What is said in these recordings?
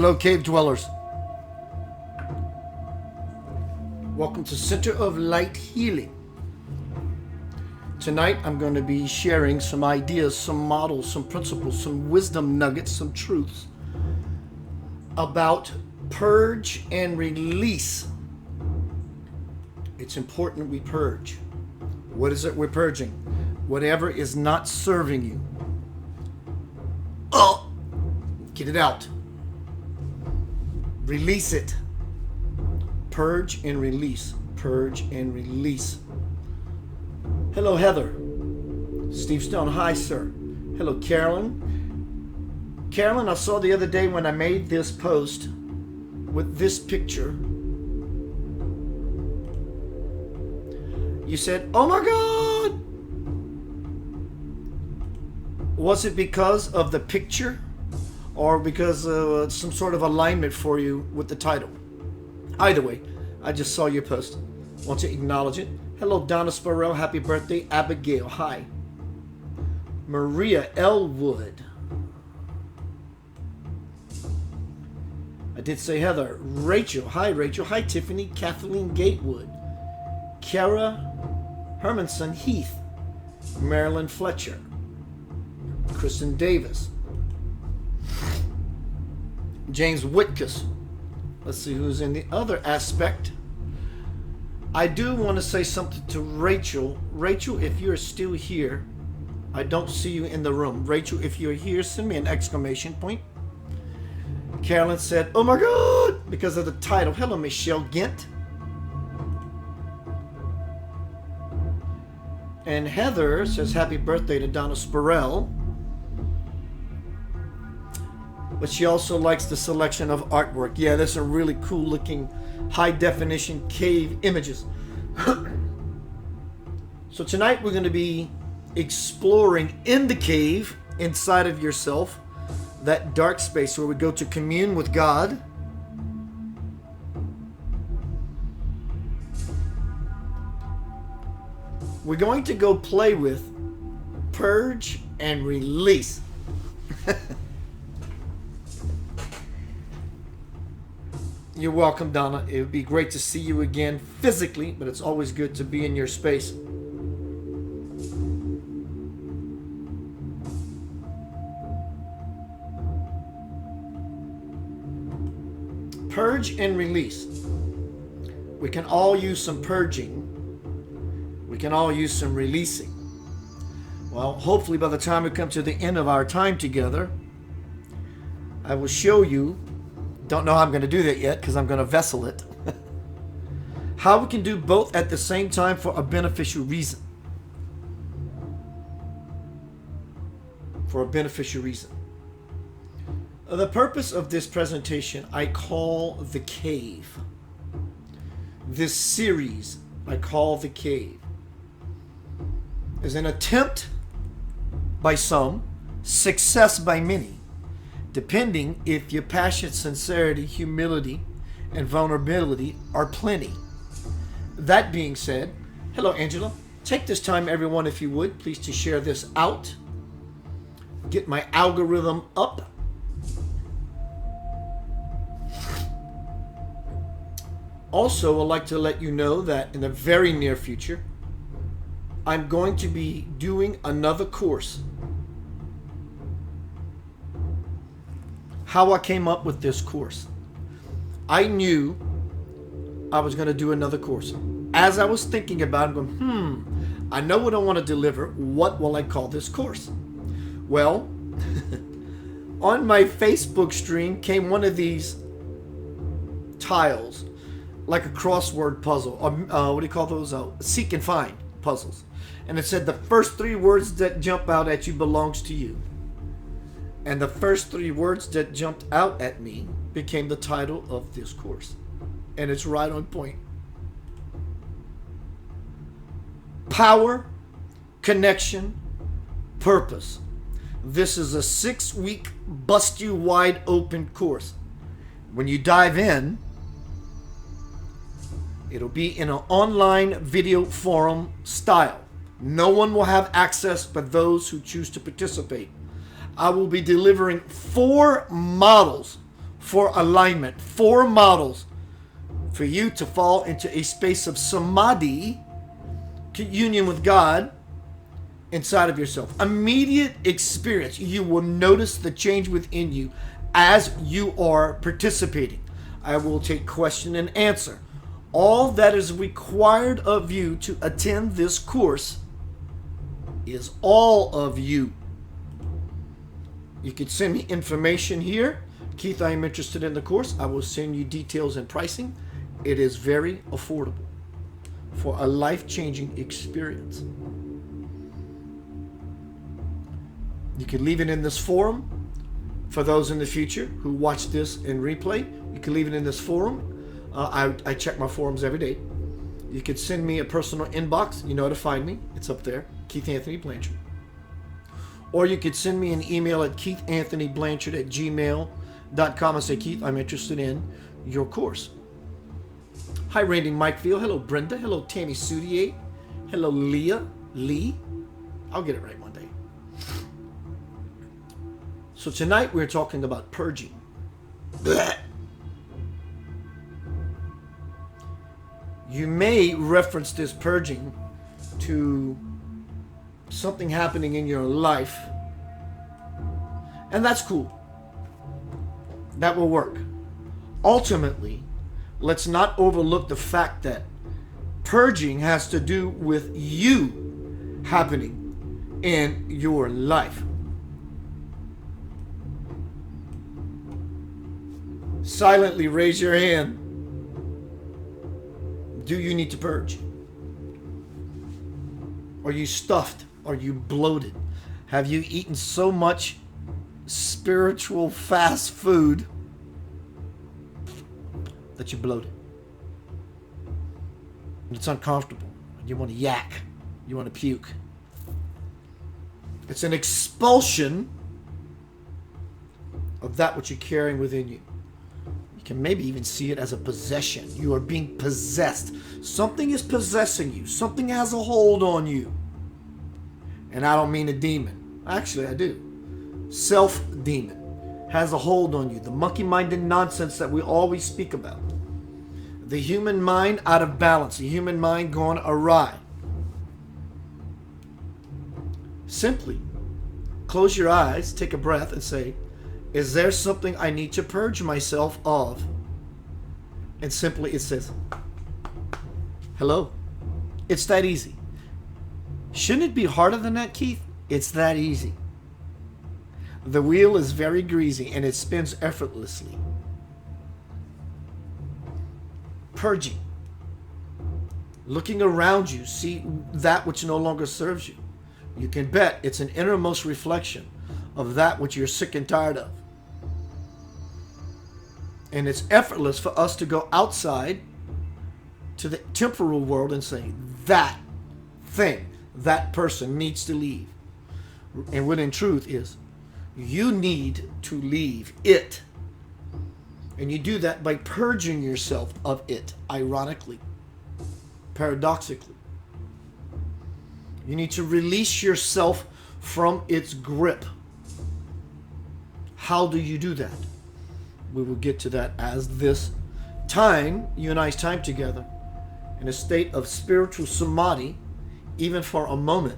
Hello, cave dwellers. Welcome to Center of Light Healing. Tonight, I'm going to be sharing some ideas, some models, some principles, some wisdom nuggets, some truths about purge and release. It's important we purge. What is it we're purging? Whatever is not serving you. Oh, get it out. Release it. Purge and release. Purge and release. Hello, Heather. Steve Stone. Hi, sir. Hello, Carolyn. Carolyn, I saw the other day when I made this post with this picture. You said, oh my God. Was it because of the picture or because of some sort of alignment for you with the title? Either way, I just saw your post. Want to acknowledge it. Hello, Donna Sparrow. Happy birthday. Abigail. Hi. Maria Elwood. I did say Heather. Rachel. Hi, Rachel. Hi, Tiffany. Kathleen Gatewood. Kara Hermanson Heath. Marilyn Fletcher. Kristen Davis. James Whitkus. Let's see who's in the other aspect. I do want to say something to Rachel. Rachel, if you're still here, I don't see you in the room. Rachel, if you're here, send me an exclamation point. Carolyn said, oh my God, because of the title. Hello, Michelle Gint. And Heather says happy birthday to Donna Spurrell. But she also likes the selection of artwork. Yeah, there's some really cool looking high definition cave images. So tonight we're going to be exploring in the cave inside of yourself, that dark space where we go to commune with God. We're going to go play with purge and release. You're welcome, Donna. It would be great to see you again physically, but it's always good to be in your space. Purge and release. We can all use some purging. We can all use some releasing. Well, hopefully by the time we come to the end of our time together, I will show you. Don't know how I'm going to do that yet because I'm going to vessel it. How we can do both at the same time for a beneficial reason. For a beneficial reason. The purpose of this presentation I call The Cave. This series I call The Cave. Is an attempt by some, success by many, depending if your passion, sincerity, humility, and vulnerability are plenty. That being said, hello Angela. Take this time, everyone, if you would, please to share this out. Get my algorithm up. Also, I'd like to let you know that in the very near future, I'm going to be doing another course. How I came up with this course. I knew I was going to do another course. As I was thinking about it, I'm going, I know what I want to deliver. What will I call this course? Well, on my Facebook stream came one of these tiles, like a crossword puzzle. What do you call those? Seek and find puzzles. And it said the first 3 words that jump out at you belongs to you. And the first 3 words that jumped out at me became the title of this course. And it's right on point. Power, connection, purpose. This is a 6-week bust you wide open course. When you dive in, it'll be in an online video forum style. No one will have access but those who choose to participate. I will be delivering 4 models for alignment, 4 models for you to fall into a space of samadhi, union with God, inside of yourself. Immediate experience. You will notice the change within you as you are participating. I will take question and answer. All that is required of you to attend this course is all of you. You can send me information here. Keith, I am interested in the course. I will send you details and pricing. It is very affordable for a life-changing experience. You can leave it in this forum. For those in the future who watch this in replay, you can leave it in this forum. I check my forums every day. You could send me a personal inbox. You know how to find me. It's up there, Keith Anthony Blanchard. Or you could send me an email at keithanthonyblanchard@gmail.com and say, Keith, I'm interested in your course. Hi, Randy Mikefield. Hello, Brenda. Hello, Tammy Soudier. Hello, Leah Lee. I'll get it right one day. So tonight we're talking about purging. Blech. You may reference this purging to something happening in your life, and that's cool. That will work. Ultimately, let's not overlook the fact that purging has to do with you happening in your life. Silently raise your hand. Do you need to purge? Are you stuffed? Are you bloated? Have you eaten so much spiritual fast food that you're bloated? It's uncomfortable. You want to yak. You want to puke. It's an expulsion of that which you're carrying within you. You can maybe even see it as a possession. You are being possessed. Something is possessing you. Something has a hold on you. And I don't mean a demon. Actually, I do. Self-demon has a hold on you. The monkey-minded nonsense that we always speak about. The human mind out of balance. The human mind gone awry. Simply close your eyes, take a breath, and say, is there something I need to purge myself of? And simply it says, hello. It's that easy. Shouldn't it be harder than that, Keith? It's that easy. The wheel is very greasy and it spins effortlessly. Purging. Looking around you, see that which no longer serves you. You can bet it's an innermost reflection of that which you're sick and tired of. And it's effortless for us to go outside to the temporal world and say, that thing, that person needs to leave. And what in truth is, you need to leave it. And you do that by purging yourself of it, ironically, paradoxically. You need to release yourself from its grip. How do you do that? We will get to that as this time, you and I's time together, in a state of spiritual samadhi, even for a moment,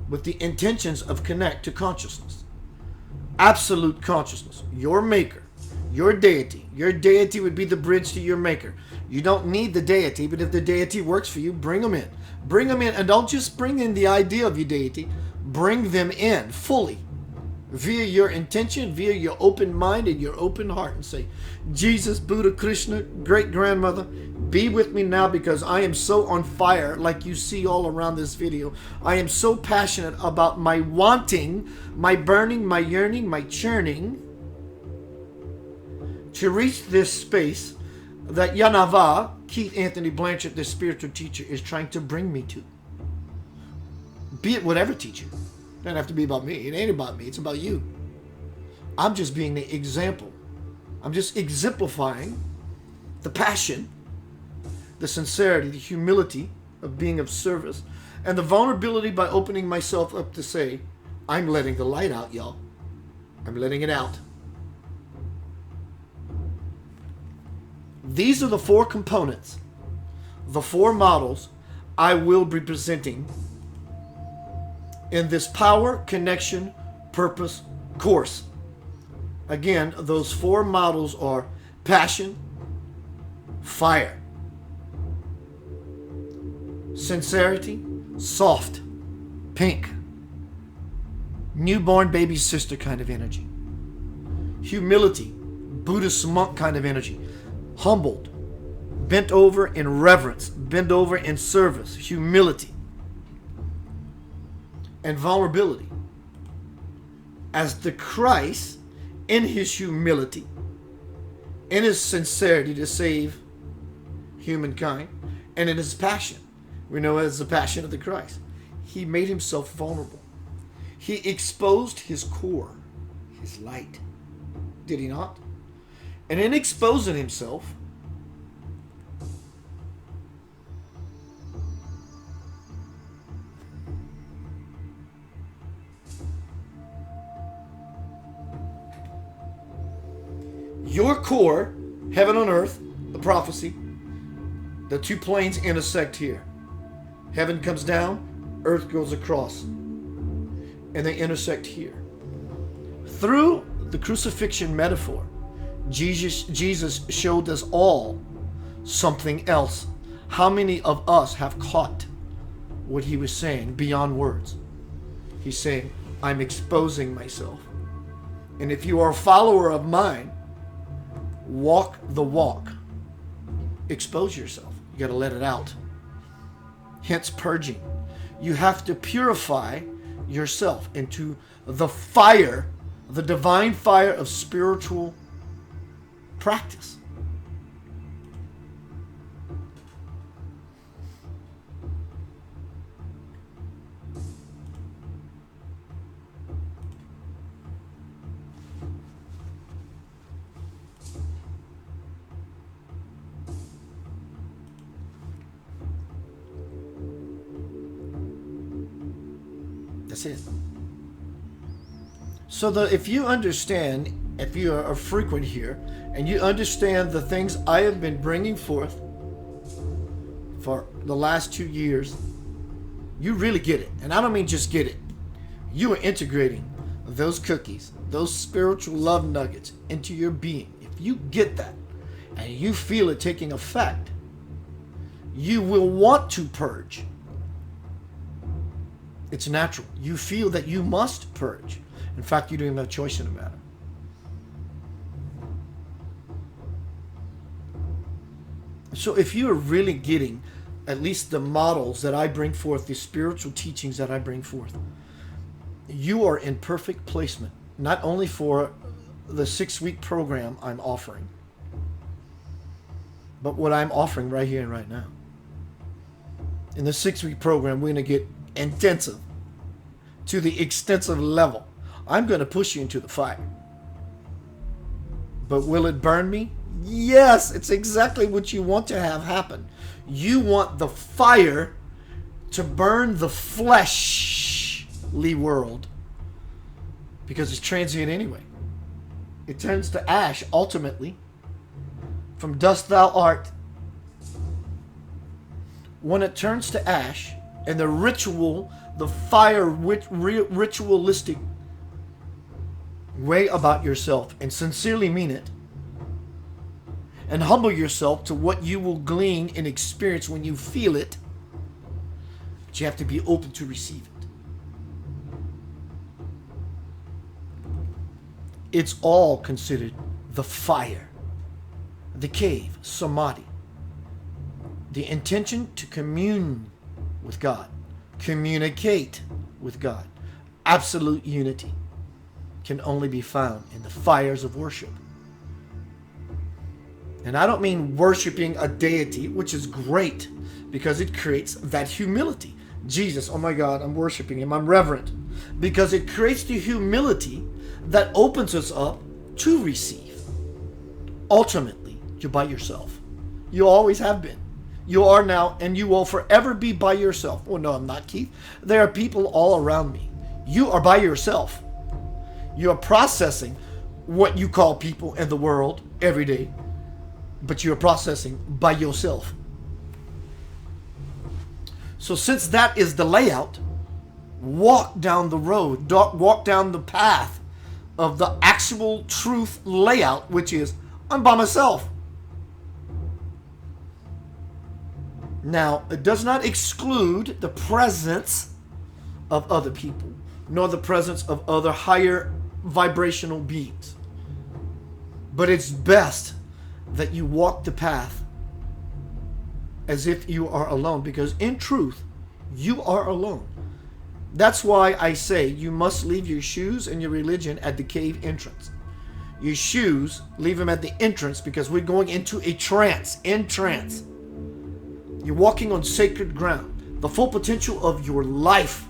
with the intentions of connect to consciousness. Absolute consciousness. Your maker. Your deity. Your deity would be the bridge to your maker. You don't need the deity, but if the deity works for you, bring them in. Bring them in, and don't just bring in the idea of your deity. Bring them in fully. Via your intention, via your open mind and your open heart, and say, Jesus, Buddha, Krishna, great grandmother, be with me now, because I am so on fire, like you see all around this video. I am so passionate about my wanting, my burning, my yearning, my churning to reach this space that Yanava, Keith Anthony Blanchard, the spiritual teacher, is trying to bring me to. Be it whatever teacher. It doesn't have to be about me. It ain't about me. It's about you. I'm just being the example. I'm just exemplifying the passion, the sincerity, the humility of being of service, and the vulnerability by opening myself up to say, I'm letting the light out, y'all. I'm letting it out. These are the four components, the four models I will be presenting in this Power, Connection, Purpose course. Again, those four models are passion, fire, sincerity, soft, pink, newborn baby sister kind of energy, humility, Buddhist monk kind of energy, humbled, bent over in reverence, bent over in service, humility, and vulnerability. As the Christ, in his humility, in his sincerity to save humankind, and in his passion, we know as the passion of the Christ, he made himself vulnerable. He exposed his core, his light. Did he not? And in exposing himself, your core, heaven on earth, the prophecy, the two planes intersect here. Heaven comes down, earth goes across, and they intersect here. Through the crucifixion metaphor, Jesus showed us all something else. How many of us have caught what he was saying beyond words? He's saying, I'm exposing myself. And if you are a follower of mine, walk the walk. Expose yourself. You got to let it out. Hence purging. You have to purify yourself into the fire, the divine fire of spiritual practice. That's it. So if you understand, if you are frequent here, and you understand the things I have been bringing forth for the last 2 years, you really get it. And I don't mean just get it. You are integrating those cookies, those spiritual love nuggets into your being. If you get that, and you feel it taking effect, you will want to purge. It's natural. You feel that you must purge. In fact, you don't even have a choice in the matter. So if you are really getting at least the models that I bring forth, the spiritual teachings that I bring forth, you are in perfect placement, not only for the 6-week program I'm offering, but what I'm offering right here and right now. In the 6-week program, we're going to get intensive to the extensive level. I'm going to push you into the fire. But will it burn me? Yes, it's exactly what you want to have happen. You want the fire to burn the fleshly world, because it's transient anyway. It turns to ash ultimately. From dust thou art. When it turns to ash, and the ritual, the fire ritualistic way about yourself, and sincerely mean it, and humble yourself to what you will glean and experience when you feel it, but you have to be open to receive it. It's all considered the fire, the cave, samadhi, the intention to commune with God, communicate with God. Absolute unity can only be found in the fires of worship. And I don't mean worshiping a deity, which is great because it creates that humility. Jesus, oh my God, I'm worshiping him, I'm reverent. Because it creates the humility that opens us up to receive. Ultimately, you're by yourself. You always have been. You are now, and you will forever be by yourself. Oh no, I'm not, Keith. There are people all around me. You are by yourself. You are processing what you call people in the world every day. but you're processing by yourself. So since that is the layout, walk down the road, walk down the path of the actual truth layout, which is, I'm by myself. Now, it does not exclude the presence of other people, nor the presence of other higher vibrational beings. But it's best that you walk the path as if you are alone, because in truth, you are alone. That's why I say you must leave your shoes and your religion at the cave entrance. Your shoes, leave them at the entrance, because we're going into a trance. In trance, you're walking on sacred ground. The full potential of your life.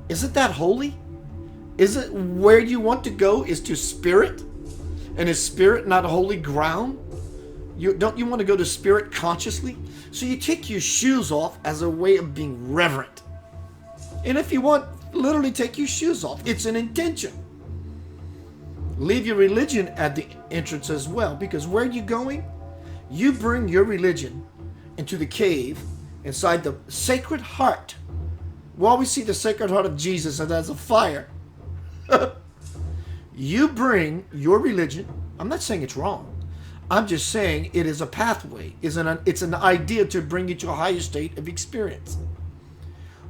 Isn't that holy? Is it where you want to go is to spirit? And is spirit not holy ground? Don't you want to go to spirit consciously? So you take your shoes off as a way of being reverent. And if you want, literally take your shoes off. It's an intention. Leave your religion at the entrance as well, because where are you going? You bring your religion into the cave inside the sacred heart. We always see the sacred heart of Jesus as a fire. You bring your religion. I'm not saying it's wrong. I'm just saying it is a pathway. It's an idea to bring you to a higher state of experience.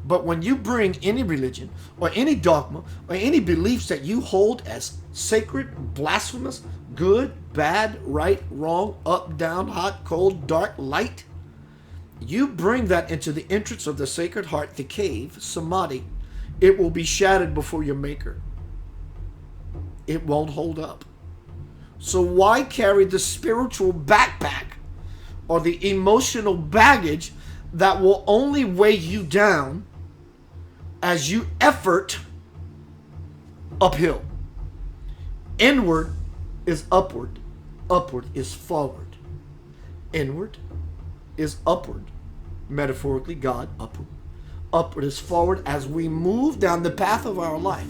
But when you bring any religion or any dogma or any beliefs that you hold as sacred, blasphemous, good, bad, right, wrong, up, down, hot, cold, dark, light, you bring that into the entrance of the sacred heart, the cave, samadhi, it will be shattered before your maker. It won't hold up. So why carry the spiritual backpack or the emotional baggage that will only weigh you down as you effort uphill? Inward is upward. Upward is forward. Inward is upward. Metaphorically, God, upward. Upward is forward as we move down the path of our life.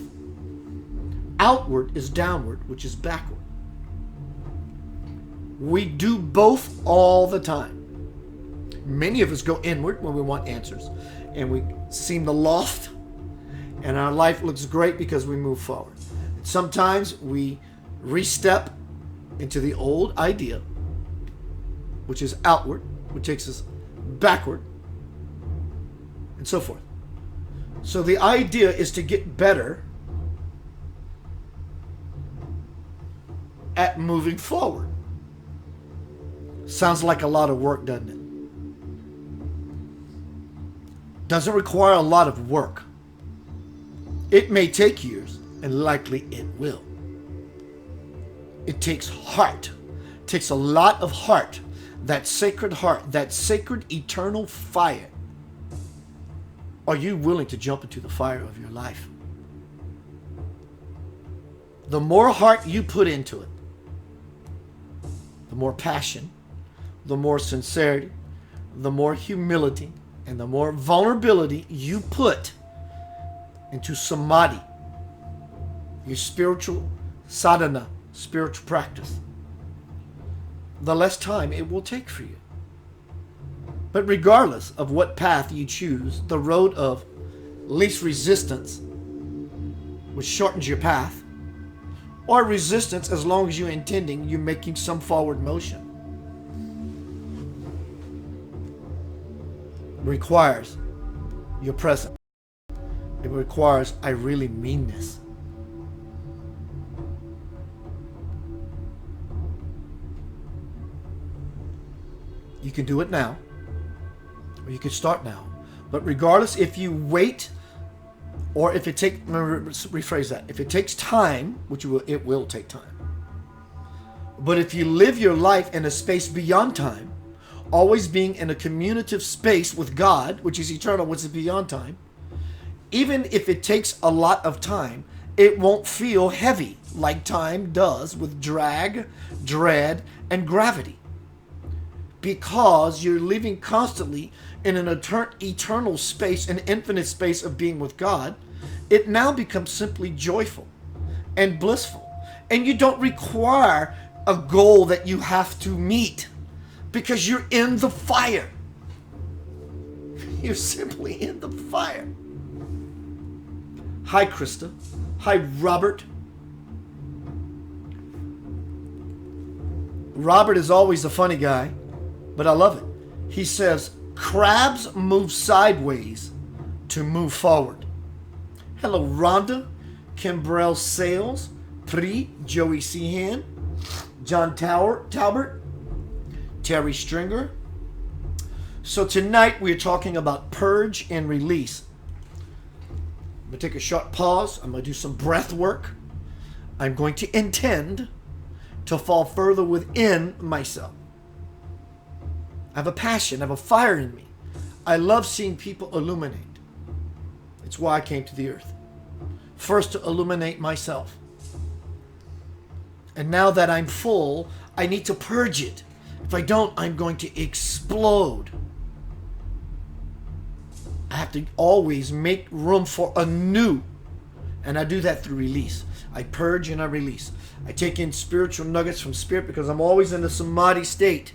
Outward is downward, which is backward. We do both all the time. Many of us go inward when we want answers, and we seem to loft, and our life looks great because we move forward. Sometimes we re-step into the old idea, which is outward, which takes us backward, and so forth. So the idea is to get better at moving forward. Sounds like a lot of work, doesn't it? Doesn't require a lot of work. It may take years, and likely it will. It takes heart. It takes a lot of heart. That sacred heart, that sacred eternal fire. Are you willing to jump into the fire of your life? The more heart you put into it, the more passion, the more sincerity, the more humility, and the more vulnerability you put into samadhi, your spiritual sadhana, spiritual practice, the less time it will take for you. But regardless of what path you choose, the road of least resistance, which shortens your path, or resistance as long as you're intending, you're making some forward motion, requires your presence. It requires, I really mean this. You can do it now, or you can start now. But regardless, if you wait, or if it takes, rephrase that, if it takes time, which it will take time. But if you live your life in a space beyond time, always being in a communicative space with God, which is eternal, which is beyond time, even if it takes a lot of time, it won't feel heavy like time does with drag, dread, and gravity. Because you're living constantly in an eternal space, an infinite space of being with God, it now becomes simply joyful and blissful. And you don't require a goal that you have to meet. because you're in the fire. You're simply in the fire. Hi, Krista. Hi, Robert. Robert is always a funny guy, but I love it. He says, crabs move sideways to move forward. Hello, Rhonda, Kimbrell Sales, Pri, Joey Sehan, John Talbert, Terry Stringer. So tonight we're talking about purge and release. I'm going to take a short pause. I'm going to do some breath work. I'm going to intend to fall further within myself. I have a passion. I have a fire in me. I love seeing people illuminate. It's why I came to the earth. First to illuminate myself. And now that I'm full, I need to purge it. If I don't, I'm going to explode. I have to always make room for a new. And I do that through release. I purge and I release. I take in spiritual nuggets from spirit because I'm always in the samadhi state.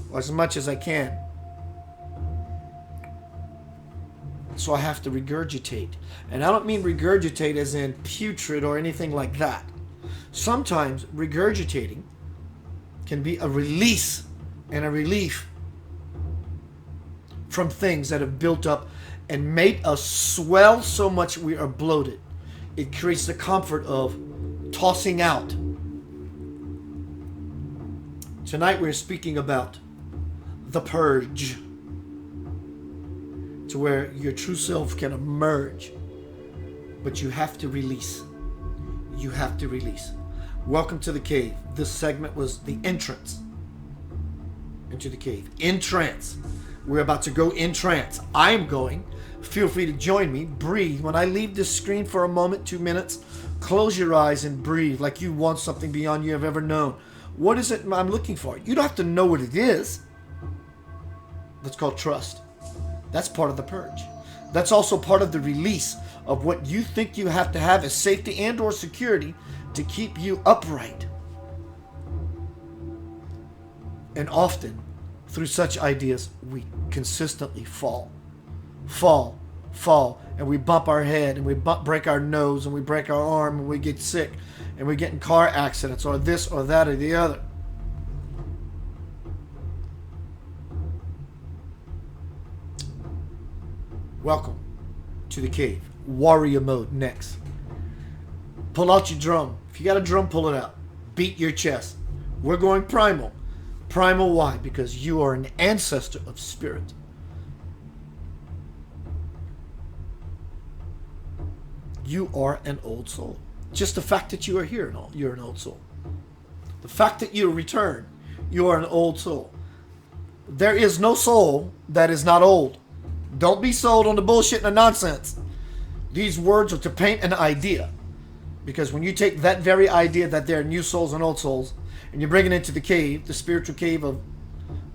Or as much as I can. So I have to regurgitate. And I don't mean regurgitate as in putrid or anything like that. Sometimes regurgitating can be a release and a relief from things that have built up and made us swell so much we are bloated. It creates the comfort of tossing out. Tonight we're speaking about the purge, to where your true self can emerge, but you have to release. You have to release. Welcome to the cave. This segment was the entrance into the cave. In trance. We're about to go in trance. I am going. Feel free to join me. Breathe. When I leave this screen for a moment, 2 minutes, close your eyes and breathe like you want something beyond you have ever known. What is it I'm looking for? You don't have to know what it is. That's called trust. That's part of the purge. That's also part of the release of what you think you have to have as safety and or security to keep you upright. And often, through such ideas, we consistently fall, and we bump our head, and we break our nose, and we break our arm, and we get sick, and we get in car accidents, or this, or that, or the other. Welcome to the cave. Warrior mode next. Pull out your drum. If you got a drum, pull it out. Beat your chest. We're going primal. Primal, why? Because you are an ancestor of spirit. You are an old soul. Just the fact that you are here, you're an old soul. The fact that you return, you are an old soul. There is no soul that is not old. Don't be sold on the bullshit and the nonsense. These words are to paint an idea. Because when you take that very idea that there are new souls and old souls, and you bring it into the cave, the spiritual cave of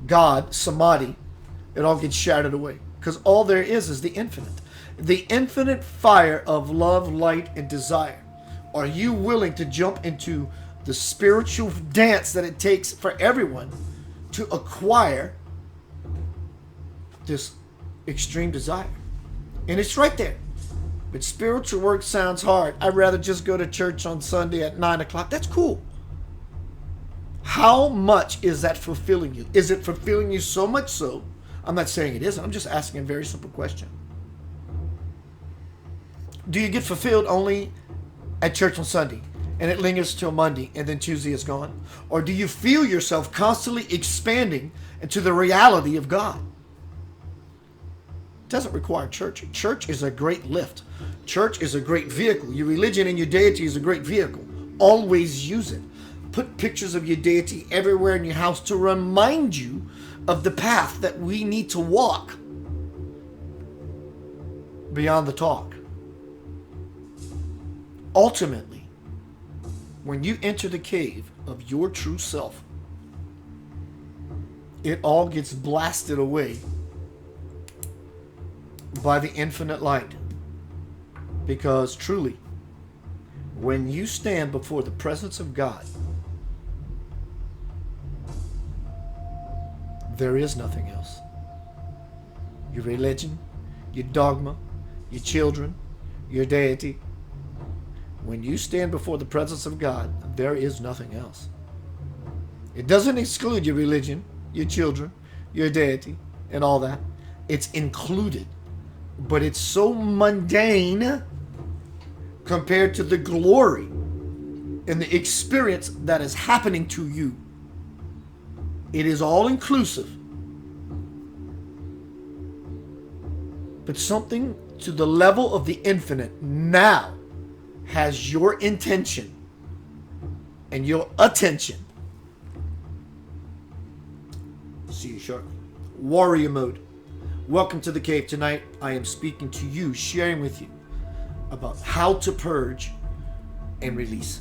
God, samadhi, it all gets shattered away. Because all there is the infinite. The infinite fire of love, light, and desire. Are you willing to jump into the spiritual dance that it takes for everyone to acquire this extreme desire? And it's right there. But spiritual work sounds hard. I'd rather just go to church on Sunday at 9 o'clock. That's cool. How much is that fulfilling you? Is it fulfilling you so much so? I'm not saying it isn't. I'm just asking a very simple question. Do you get fulfilled only at church on Sunday and it lingers till Monday and then Tuesday is gone? Or do you feel yourself constantly expanding into the reality of God? It doesn't require church. Church is a great lift. Church is a great vehicle. Your religion and your deity is a great vehicle. Always use it. Put pictures of your deity everywhere in your house to remind you of the path that we need to walk beyond the talk. Ultimately, when you enter the cave of your true self, it all gets blasted away by the infinite light. Because truly, when you stand before the presence of God, There is nothing else. Your religion, your dogma, your children, your deity. When you stand before the presence of God, there is nothing else. It doesn't exclude your religion, your children, your deity, and all that. It's included. But it's so mundane compared to the glory and the experience that is happening to you. It is all inclusive. But something to the level of the infinite now has your intention and your attention. See you shortly. Warrior mode. Welcome to the cave. Tonight I am speaking to you, sharing with you about how to purge and release.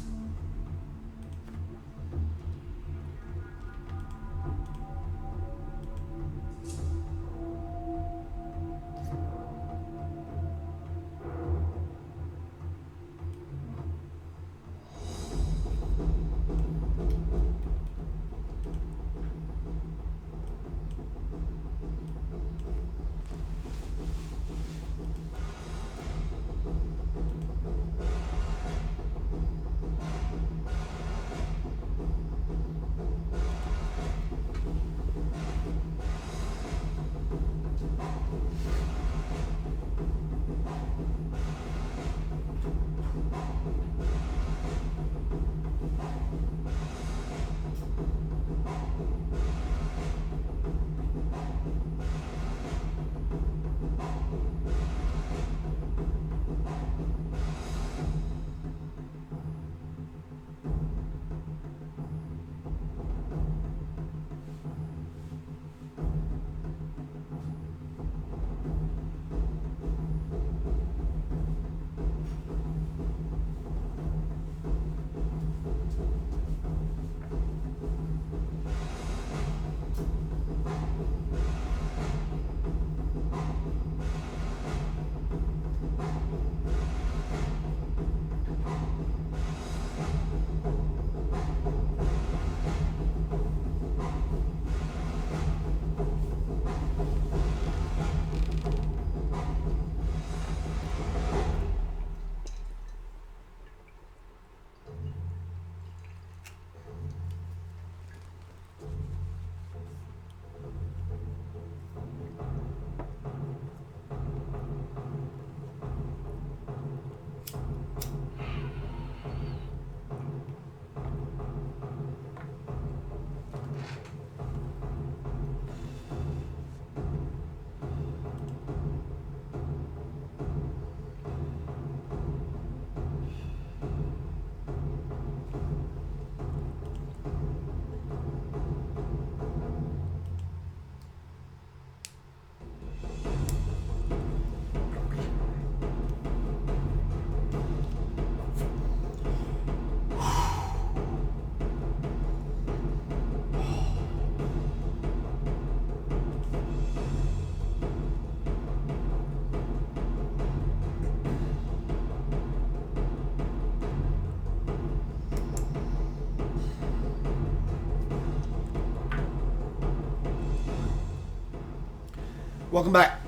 Welcome back.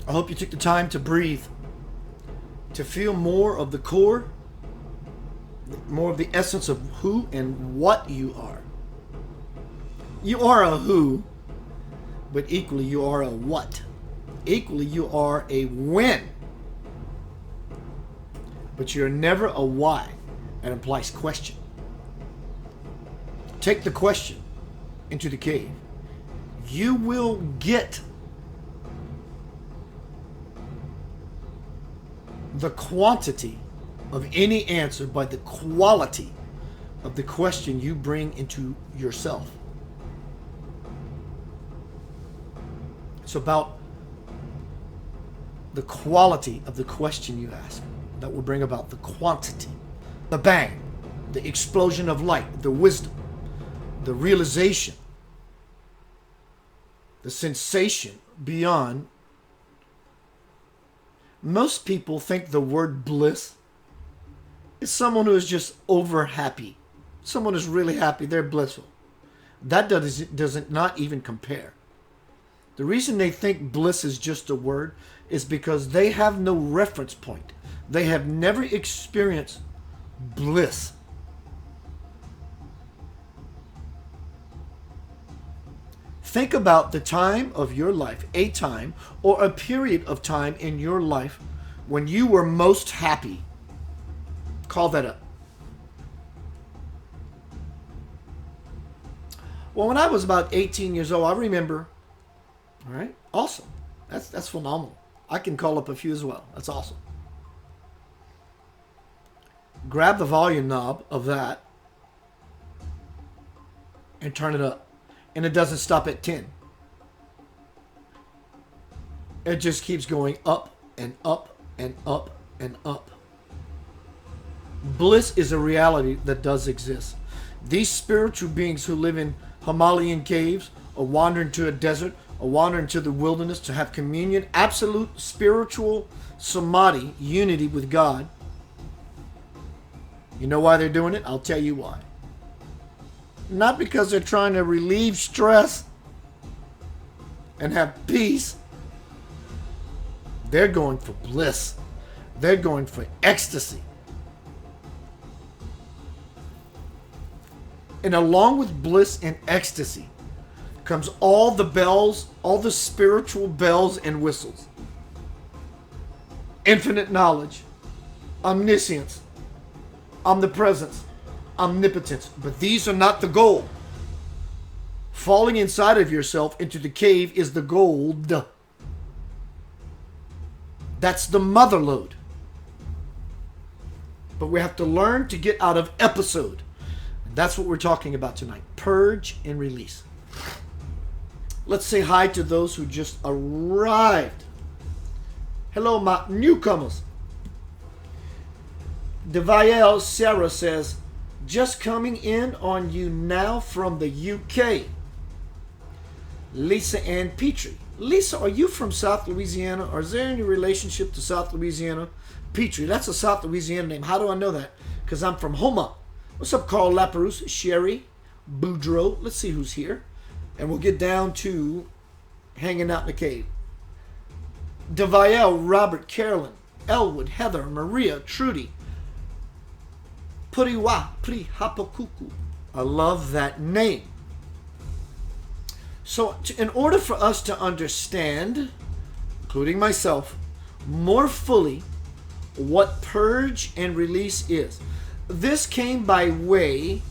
I hope you took the time to breathe, to feel more of the core, more of the essence of who and what you are. You are a who, but equally you are a what. Equally you are a when, but you're never a why. That implies question. Take the question into the cave. You will get the quantity of any answer by the quality of the question you bring into yourself. It's about the quality of the question you ask that will bring about the quantity, the bang, the explosion of light, the wisdom, the realization, the sensation beyond. Most people think the word bliss is someone who is just over happy. Someone who's really happy, they're blissful. That doesn't not even compare. The reason they think bliss is just a word is because they have no reference point. They have never experienced bliss. Think about the time of your life, a time or a period of time in your life when you were most happy. Call that up. Well, when I was about 18 years old, I remember, all right, awesome. That's phenomenal. I can call up a few as well. That's awesome. Grab the volume knob of that and turn it up. And it doesn't stop at 10. It just keeps going up and up and up and up. Bliss is a reality that does exist. These spiritual beings who live in Himalayan caves or wander into a desert or wander into the wilderness to have communion, absolute spiritual samadhi, unity with God. You know why they're doing it? I'll tell you why. Not because they're trying to relieve stress and have peace. They're going for bliss. They're going for ecstasy. And along with bliss and ecstasy comes all the bells, all the spiritual bells and whistles. Infinite knowledge, omniscience, omnipresence, omnipotence. But these are not the goal. Falling inside of yourself into the cave is the gold. That's the mother lode. But we have to learn to get out of episode. That's what we're talking about tonight. Purge and release. Let's say hi to those who just arrived. Hello, my newcomers. Devael Sarah says, just coming in on you now from the UK. Lisa Ann Petrie. Lisa, are you from South Louisiana? Or is there any relationship to South Louisiana? Petrie, that's a South Louisiana name. How do I know that? Because I'm from Houma. What's up, Carl Laperouse, Sherry, Boudreaux? Let's see who's here. And we'll get down to hanging out in the cave. Devael, Robert, Carolyn, Elwood, Heather, Maria, Trudy, Puriwa, Pri Hapakuku. I love that name. So, in order for us to understand, including myself, more fully what purge and release is, this came by way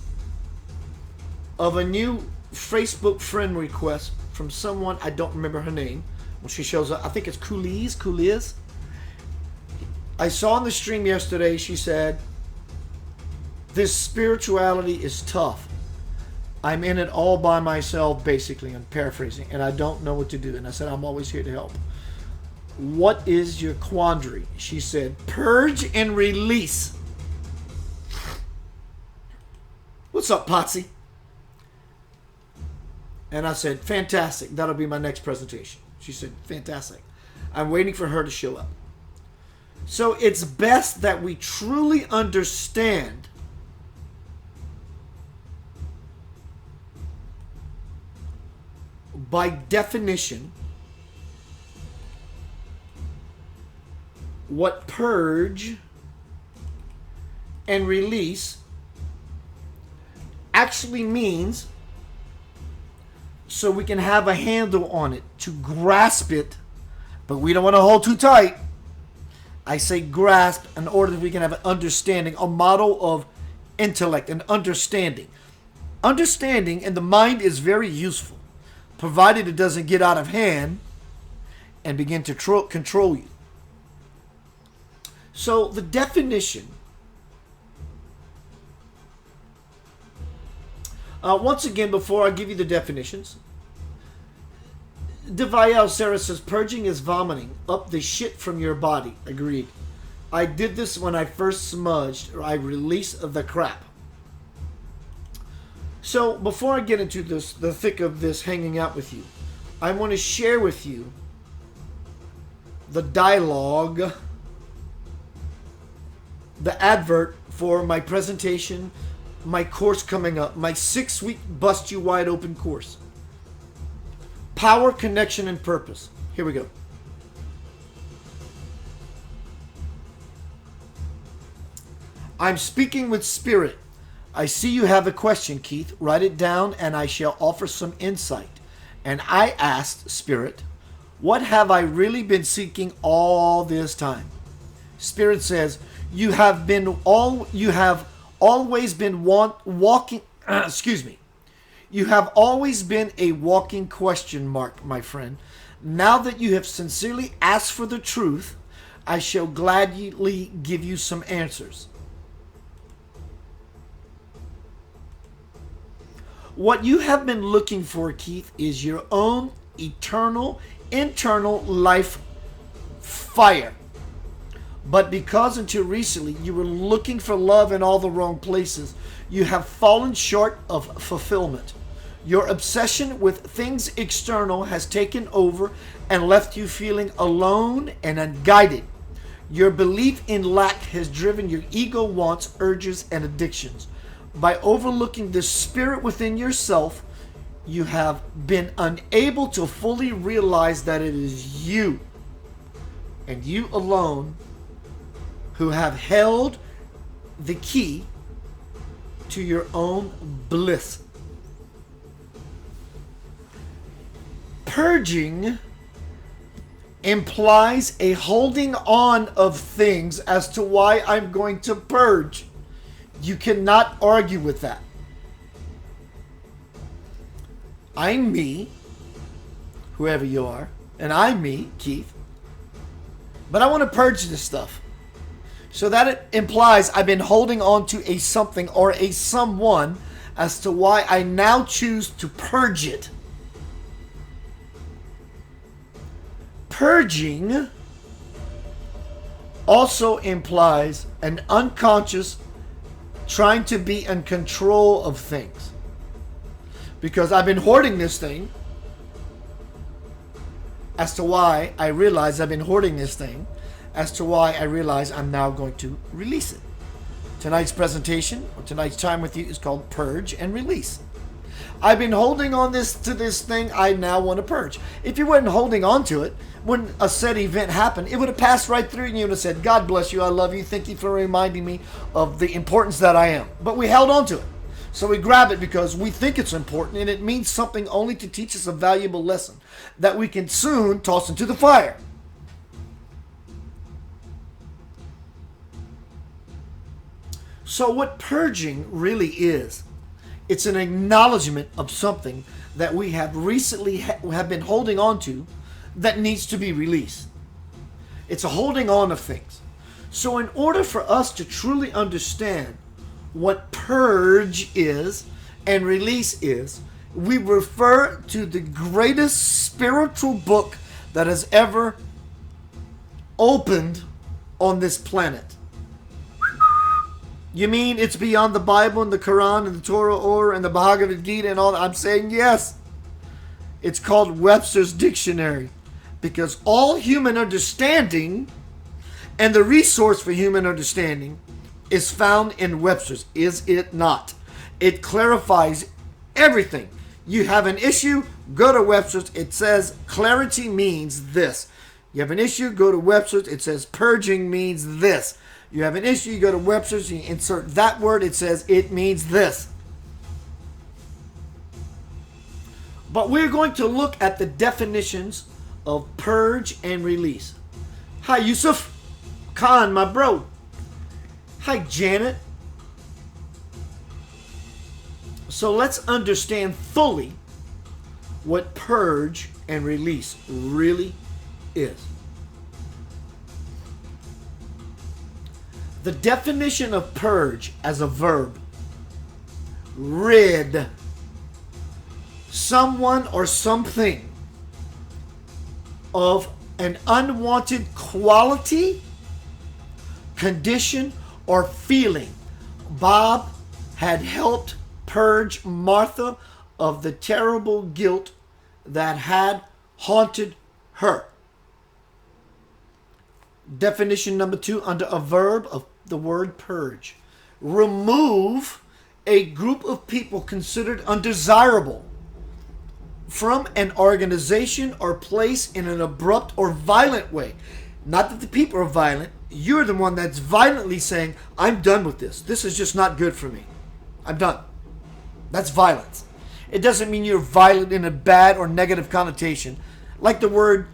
of a new Facebook friend request from someone, I don't remember her name. When she shows up, I think it's Cooliz. I saw in the stream yesterday, she said, this spirituality is tough. I'm in it all by myself, basically. I'm paraphrasing, and I don't know what to do. And I said, I'm always here to help. What is your quandary? She said, purge and release. What's up, Potsy? And I said, fantastic. That'll be my next presentation. She said, fantastic. I'm waiting for her to show up. So it's best that we truly understand by definition what purge and release actually means, so we can have a handle on it, to grasp it, but we don't want to hold too tight. I say grasp in order that we can have an understanding, a model of intellect and understanding. Understanding in the mind is very useful, provided it doesn't get out of hand and begin to control you. So the definition, once again, before I give you the definitions, Devael Sarah says, purging is vomiting up the shit from your body. Agreed. I did this when I first smudged, or I released the crap. So before I get into this, the thick of this hanging out with you, I want to share with you the dialogue, the advert for my presentation my course coming up, my 6-week Bust You Wide Open course. Power, Connection, and Purpose. Here we go. I'm speaking with Spirit. I see you have a question, Keith. Write it down and I shall offer some insight. And I asked Spirit, what have I really been seeking all this time? Spirit says, you have always been walking, excuse me. You have always been a walking question mark, my friend. Now that you have sincerely asked for the truth, I shall gladly give you some answers. What you have been looking for, Keith, is your own eternal, internal life fire. But because until recently you were looking for love in all the wrong places, you have fallen short of fulfillment. Your obsession with things external has taken over and left you feeling alone and unguided. Your belief in lack has driven your ego wants, urges, and addictions. By overlooking the spirit within yourself, you have been unable to fully realize that it is you and you alone who have held the key to your own bliss. Purging implies a holding on of things as to why I'm going to purge. You cannot argue with that. I'm me, whoever you are, and I'm me, Keith. But I want to purge this stuff. So that it implies I've been holding on to a something or a someone as to why I now choose to purge it. Purging also implies an unconscious trying to be in control of things. Because I've been hoarding this thing as to why I realize I've been hoarding this thing as to why I realize I'm now going to release it. Tonight's presentation, or tonight's time with you, is called Purge and Release. I've been holding on to this thing I now want to purge. If you weren't holding on to it, when a said event happened, it would have passed right through you and have said, God bless you, I love you, thank you for reminding me of the importance that I am. But we held on to it. So we grab it because we think it's important and it means something only to teach us a valuable lesson that we can soon toss into the fire. So what purging really is, it's an acknowledgement of something that we have recently have been holding on to that needs to be released. It's a holding on of things. So in order for us to truly understand what purge is and release is, we refer to the greatest spiritual book that has ever opened on this planet. You mean it's beyond the Bible and the Quran and the Torah or and the Bhagavad Gita and all that? I'm saying yes. It's called Webster's Dictionary. Because all human understanding and the resource for human understanding is found in Webster's. Is it not? It clarifies everything. You have an issue, go to Webster's. It says clarity means this. You have an issue, go to Webster's. It says purging means this. You have an issue, you go to Webster's, you insert that word, it says it means this. But we're going to look at the definitions of purge and release. Hi, Yusuf Khan, my bro. Hi, Janet. So let's understand fully what purge and release really is. The definition of purge as a verb: rid someone or something of an unwanted quality, condition, or feeling. Bob had helped purge Martha of the terrible guilt that had haunted her. Definition number 2 under a verb of the word purge: remove a group of people considered undesirable from an organization or place in an abrupt or violent way. Not that the people are violent. You're the one that's violently saying, I'm done with this. This is just not good for me. I'm done. That's violence. It doesn't mean you're violent in a bad or negative connotation. Like the word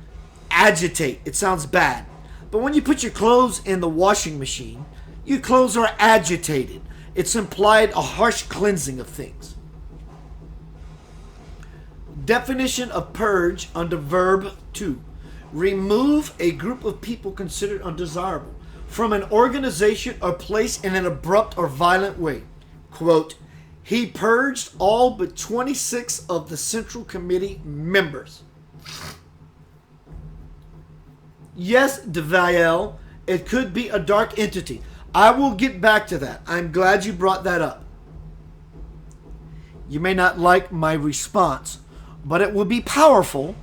agitate. It sounds bad. But when you put your clothes in the washing machine, your clothes are agitated. It's implied a harsh cleansing of things. Definition of purge under verb 2. Remove a group of people considered undesirable from an organization or place in an abrupt or violent way. Quote, he purged all but 26 of the Central Committee members. Yes, Devael, it could be a dark entity. I will get back to that. I'm glad you brought that up. You may not like my response, but it will be powerful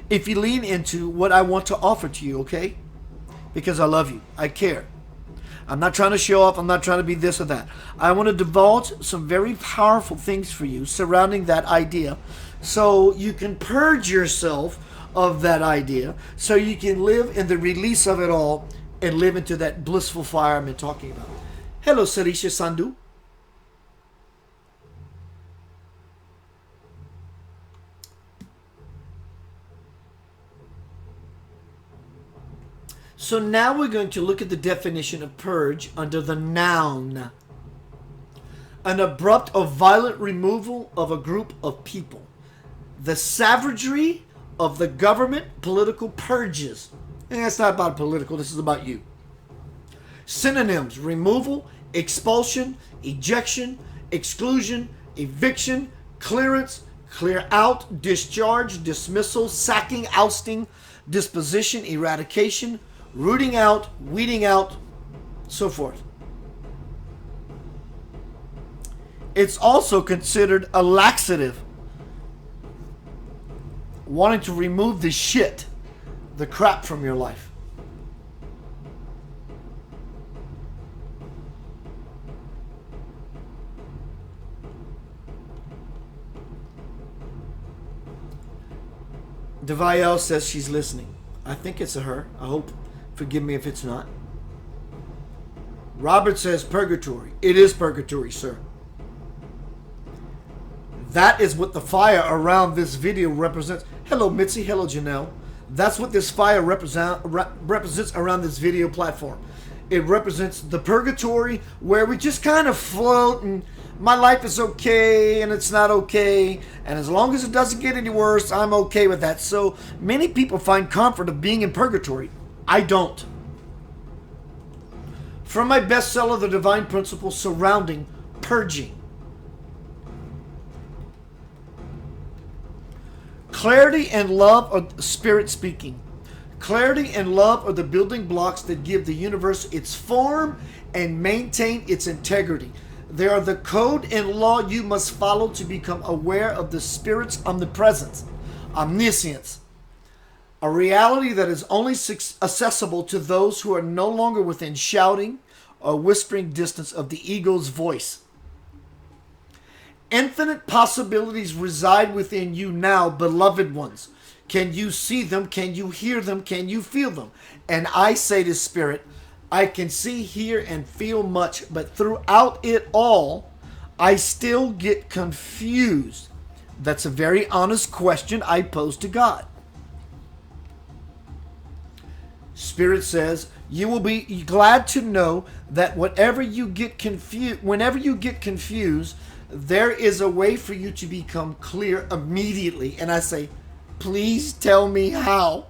if you lean into what I want to offer to you, okay? Because I love you. I care. I'm not trying to show off. I'm not trying to be this or that. I want to divulge some very powerful things for you surrounding that idea so you can purge yourself of that idea so you can live in the release of it all and live into that blissful fire I've been talking about. Hello, Sarisha Sandhu. So now we're going to look at the definition of purge under the noun. An abrupt or violent removal of a group of people. The savagery of the government political purges. And that's not about political, this is about you. Synonyms: removal, expulsion, ejection, exclusion, eviction, clearance, clear out, discharge, dismissal, sacking, ousting, disposition, eradication, rooting out, weeding out, so forth. It's also considered a laxative, wanting to remove the shit, the crap from your life. Devael says she's listening. I think it's a her. I hope. Forgive me if it's not. Robert says purgatory. It is purgatory, sir. That is what the fire around this video represents. Hello, Mitzi. Hello, Janelle. That's what this fire represents around this video platform. It represents the purgatory where we just kind of float and my life is okay and it's not okay. And as long as it doesn't get any worse, I'm okay with that. So many people find comfort of being in purgatory. I don't. From my bestseller, The Divine Principles Surrounding Purging. Clarity and love are spirit speaking. Clarity and love are the building blocks that give the universe its form and maintain its integrity. They are the code and law you must follow to become aware of the Spirit's omnipresence, omniscience, a reality that is only accessible to those who are no longer within shouting or whispering distance of the ego's voice. Infinite possibilities reside within you now, beloved ones. Can you see them? Can you hear them? Can you feel them? And I say to Spirit, I can see, hear, and feel much, but throughout it all, I still get confused. That's a very honest question I pose to God. Spirit says, you will be glad to know that whenever you get confused, there is a way for you to become clear immediately. And I say, please tell me how.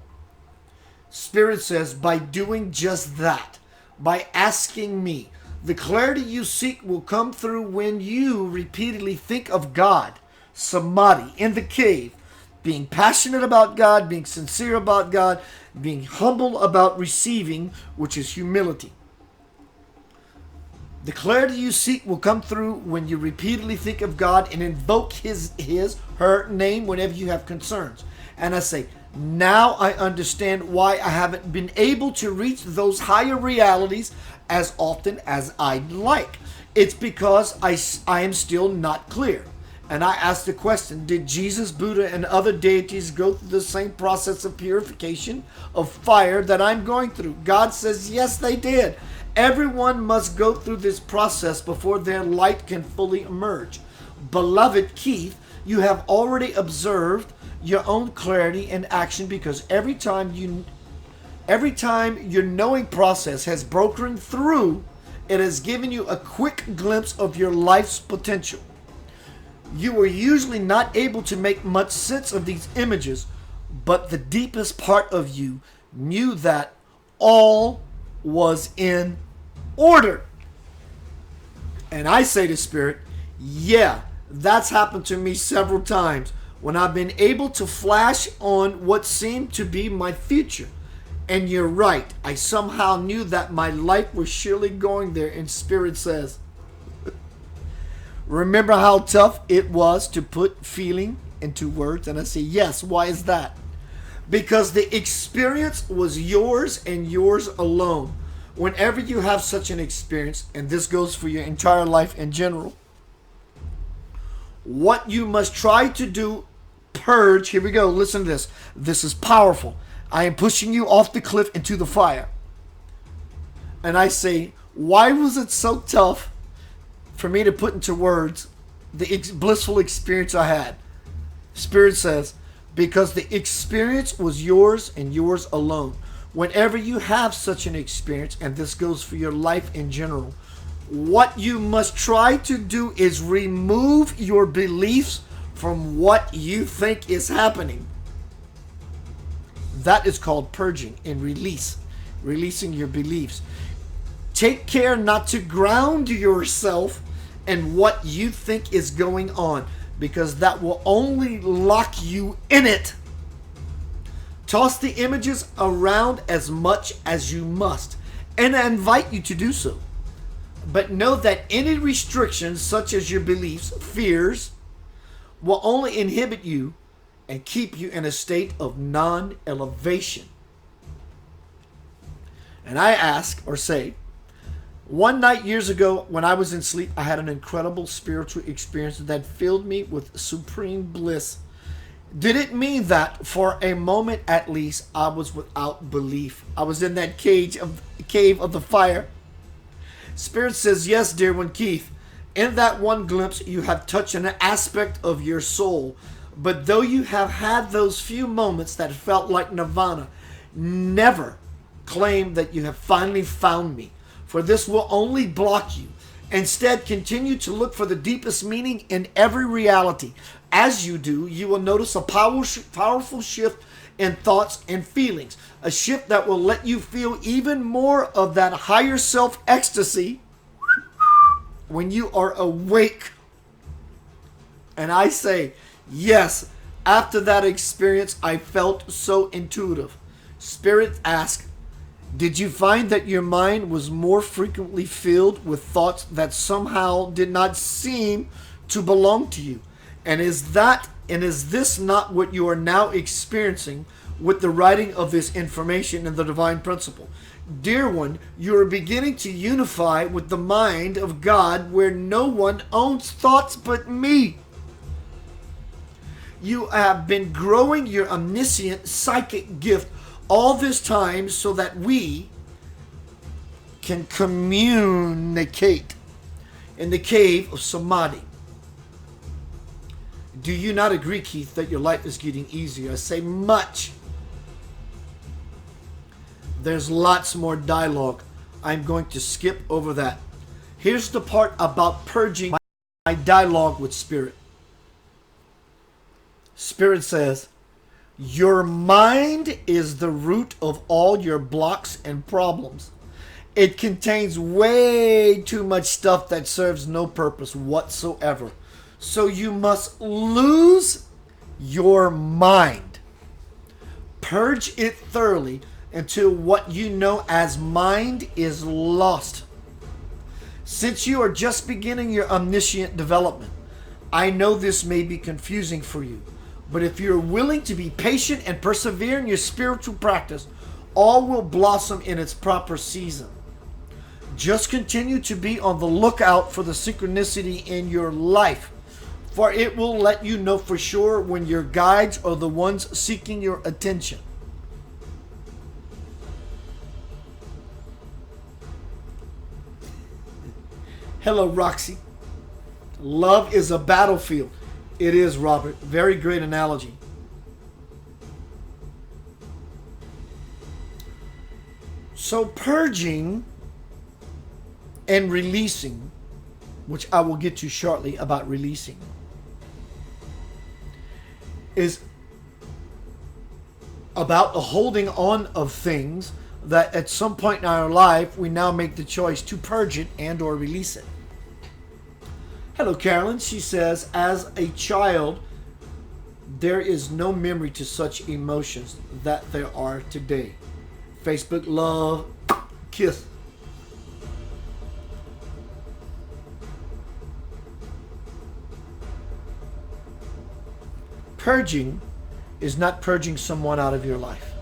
Spirit says, by doing just that, by asking me. The clarity you seek will come through when you repeatedly think of God, samadhi, in the cave, being passionate about God, being sincere about God, being humble about receiving, which is humility. The clarity you seek will come through when you repeatedly think of God and invoke his, her name whenever you have concerns. And I say, now I understand why I haven't been able to reach those higher realities as often as I'd like. It's because I am still not clear. And I ask the question, did Jesus, Buddha, and other deities go through the same process of purification of fire that I'm going through? God says, yes, they did. Everyone must go through this process before their light can fully emerge. Beloved Keith, you have already observed your own clarity in action, because every time your knowing process has broken through, it has given you a quick glimpse of your life's potential. You were usually not able to make much sense of these images, but the deepest part of you knew that all was in order. And I say to Spirit, yeah, that's happened to me several times when I've been able to flash on what seemed to be my future. And you're right, I somehow knew that my life was surely going there. And Spirit says, remember how tough it was to put feeling into words? And I say, yes, why is that? Because the experience was yours and yours alone. Whenever you have such an experience, and this goes for your entire life in general, what you must try to do, purge, here we go, listen to this. This is powerful. I am pushing you off the cliff into the fire. And I say, why was it so tough for me to put into words the blissful experience I had? Spirit says, because the experience was yours and yours alone. Whenever you have such an experience, and this goes for your life in general, what you must try to do is remove your beliefs from what you think is happening. That is called purging and releasing your beliefs. Take care not to ground yourself in what you think is going on, because that will only lock you in it. Toss the images around as much as you must, and I invite you to do so. But know that any restrictions, such as your beliefs, fears, will only inhibit you and keep you in a state of non-elevation. And I ask or say, one night years ago when I was in sleep, I had an incredible spiritual experience that filled me with supreme bliss. Did it mean that for a moment at least I was without belief? I was in that cave of the fire. Spirit says, yes, dear one, Keith. In that one glimpse, you have touched an aspect of your soul. But though you have had those few moments that felt like nirvana, never claim that you have finally found me, for this will only block you. Instead, continue to look for the deepest meaning in every reality. As you do, you will notice a powerful shift in thoughts and feelings. A shift that will let you feel even more of that higher self ecstasy when you are awake. And I say, yes, after that experience, I felt so intuitive. Spirit asked, did you find that your mind was more frequently filled with thoughts that somehow did not seem to belong to you? And is this not what you are now experiencing with the writing of this information in the divine principle? Dear one, you are beginning to unify with the mind of God, where no one owns thoughts but me. You have been growing your omniscient psychic gift all this time so that we can communicate in the cave of Samadhi. Do you not agree, Keith, that your life is getting easier? I say much. There's lots more dialogue. I'm going to skip over that. Here's the part about purging my dialogue with Spirit. Spirit says, your mind is the root of all your blocks and problems. It contains way too much stuff that serves no purpose whatsoever. So you must lose your mind. Purge it thoroughly until what you know as mind is lost. Since you are just beginning your omniscient development, I know this may be confusing for you. But if you're willing to be patient and persevere in your spiritual practice, all will blossom in its proper season. Just continue to be on the lookout for the synchronicity in your life, for it will let you know for sure when your guides are the ones seeking your attention. Hello, Roxy. Love is a battlefield. It is, Robert. Very great analogy. So purging and releasing, which I will get to shortly about releasing, is about the holding on of things that at some point in our life we now make the choice to purge it and or release it. Hello, Carolyn. She says, as a child, there is no memory to such emotions that there are today. Facebook love, kiss. Purging is not purging someone out of your life.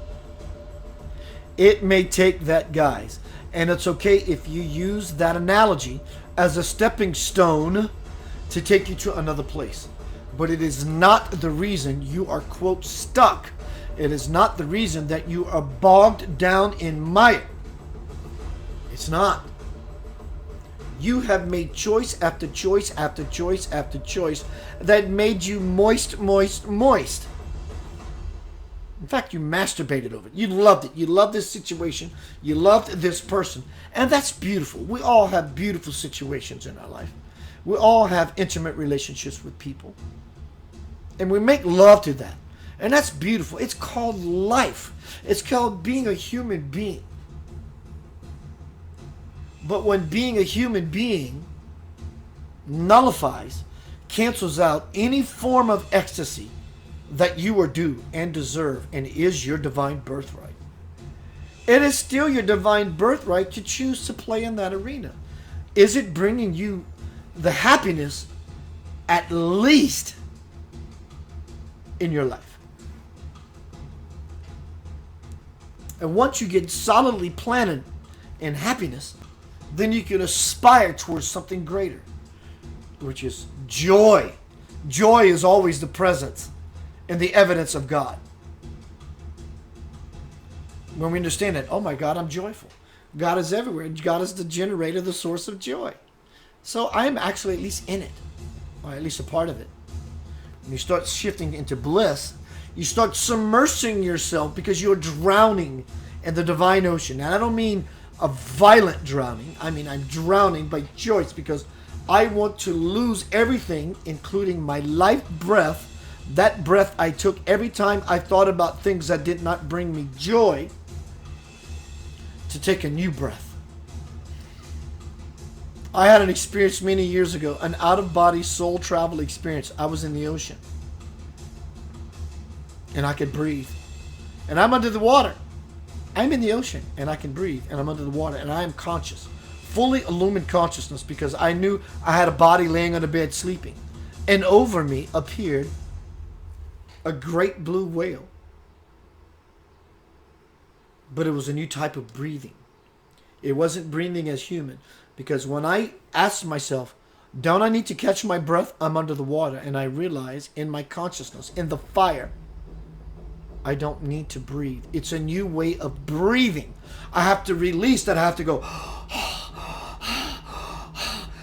It may take that, guys, and it's okay if you use that analogy as a stepping stone to take you to another place. But it is not the reason you are, quote, stuck. It is not the reason that you are bogged down in mire. It's not. You have made choice after choice after choice after choice that made you moist, moist, moist. In fact, you masturbated over it. You loved it. You loved this situation. You loved this person. And that's beautiful. We all have beautiful situations in our life. We all have intimate relationships with people. And we make love to that. And that's beautiful. It's called life. It's called being a human being. But when being a human being nullifies, cancels out any form of ecstasy that you are due and deserve and is your divine birthright, it is still your divine birthright to choose to play in that arena. Is it bringing you the happiness at least in your life? And once you get solidly planted in happiness, then you can aspire towards something greater, which is joy. Joy is always the presence and the evidence of God. When we understand that, oh my God, I'm joyful. God is everywhere. God is the generator, the source of joy. So I am actually at least in it, or at least a part of it. When you start shifting into bliss, you start submersing yourself because you're drowning in the divine ocean. And I don't mean a violent drowning. I mean, I'm drowning by choice because I want to lose everything, including my life breath, that breath I took every time I thought about things that did not bring me joy, to take a new breath. I had an experience many years ago, an out-of-body soul travel experience. I was in the ocean. And I could breathe. And I'm under the water. I'm in the ocean and I can breathe and I'm under the water and I am conscious. Fully illumined consciousness because I knew I had a body laying on the bed sleeping. And over me appeared a great blue whale. But it was a new type of breathing. It wasn't breathing as human. Because when I asked myself, don't I need to catch my breath? I'm under the water. And I realized in my consciousness, in the fire, I don't need to breathe. It's a new way of breathing. I have to release that. I have to go.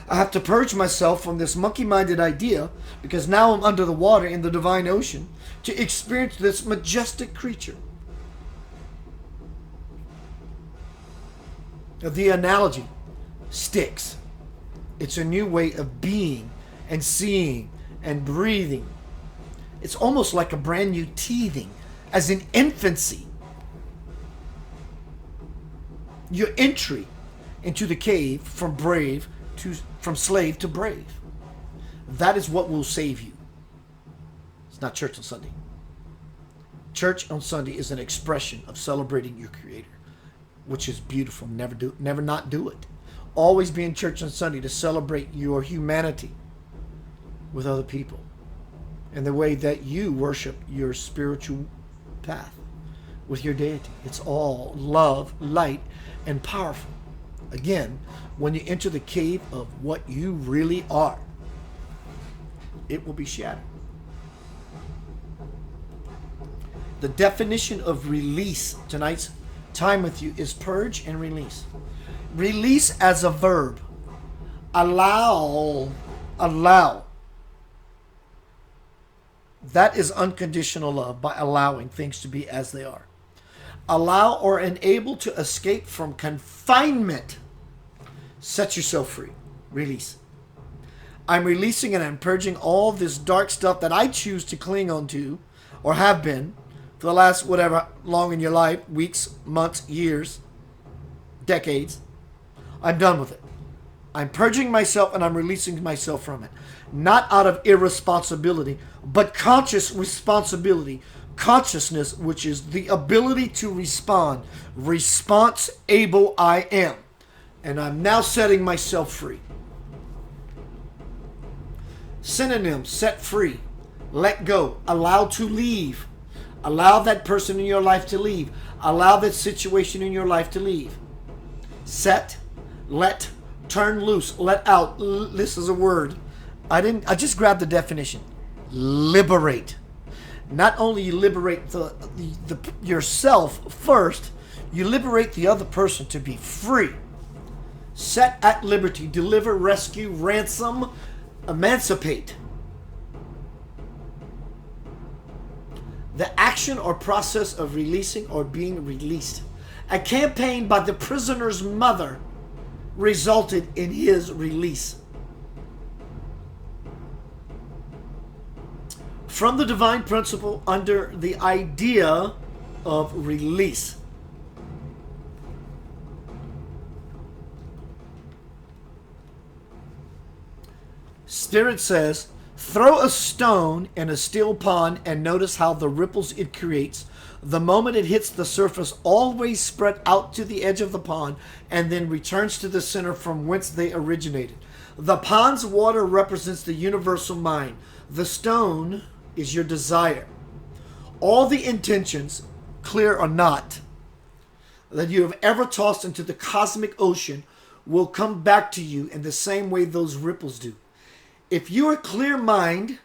I have to purge myself from this monkey-minded idea because now I'm under the water in the divine ocean to experience this majestic creature. The analogy sticks. It's a new way of being and seeing and breathing. It's almost like a brand new teething as in infancy. Your entry into the cave from slave to brave. That is what will save you. It's not church on Sunday. Church on Sunday is an expression of celebrating your Creator, which is beautiful. Never not do it. Always be in church on Sunday to celebrate your humanity with other people and the way that you worship your spiritual path with your deity. It's all love, light, and powerful. Again, when you enter the cave of what you really are, it will be shattered. The definition of release, tonight's time with you, is purge and release. Release as a verb. Allow. That is unconditional love, by allowing things to be as they are. Allow or enable to escape from confinement. Set yourself free. Release. I'm releasing and I'm purging all this dark stuff that I choose to cling on to, or have been, for the last whatever long in your life, weeks, months, years, decades. I'm done with it. I'm purging myself and I'm releasing myself from it. Not out of irresponsibility, but conscious responsibility. Consciousness, which is the ability to respond. Response able I am. And I'm now setting myself free. Synonyms: set free, let go, allow to leave. Allow that person in your life to leave. Allow that situation in your life to leave. Set, let, turn loose, let out. This is a word. I just grabbed the definition. Liberate. Not only you liberate the yourself first, you liberate the other person to be free. Set at liberty, deliver, rescue, ransom, emancipate. The action or process of releasing or being released. A campaign by the prisoner's mother resulted in his release. From the divine principle under the idea of release. Spirit says, throw a stone in a still pond and notice how the ripples it creates. The moment it hits the surface, always spread out to the edge of the pond and then returns to the center from whence they originated. The pond's water represents the universal mind. The stone is your desire. All the intentions, clear or not, that you have ever tossed into the cosmic ocean will come back to you in the same way those ripples do. If you are clear mind,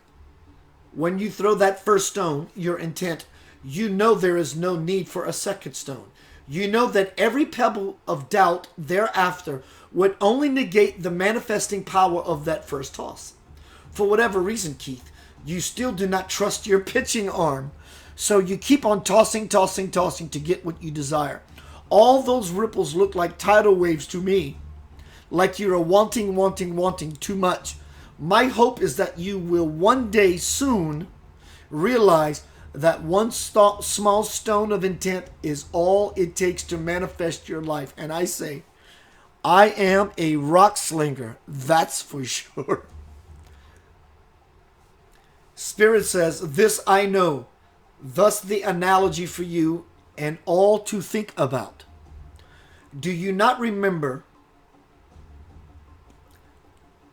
when you throw that first stone, your intent, you know there is no need for a second stone. You know that every pebble of doubt thereafter would only negate the manifesting power of that first toss. For whatever reason, Keith, you still do not trust your pitching arm. So you keep on tossing to get what you desire. All those ripples look like tidal waves to me. Like you're wanting too much. My hope is that you will one day soon realize that one small stone of intent is all it takes to manifest your life. And I say, I am a rock slinger, that's for sure. Spirit says, this I know, thus the analogy for you and all to think about. Do you not remember?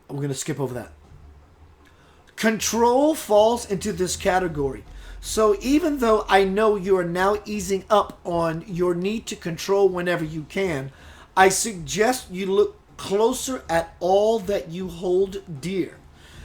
We're going to skip over that. Control falls into this category. So even though I know you are now easing up on your need to control whenever you can, I suggest you look closer at all that you hold dear.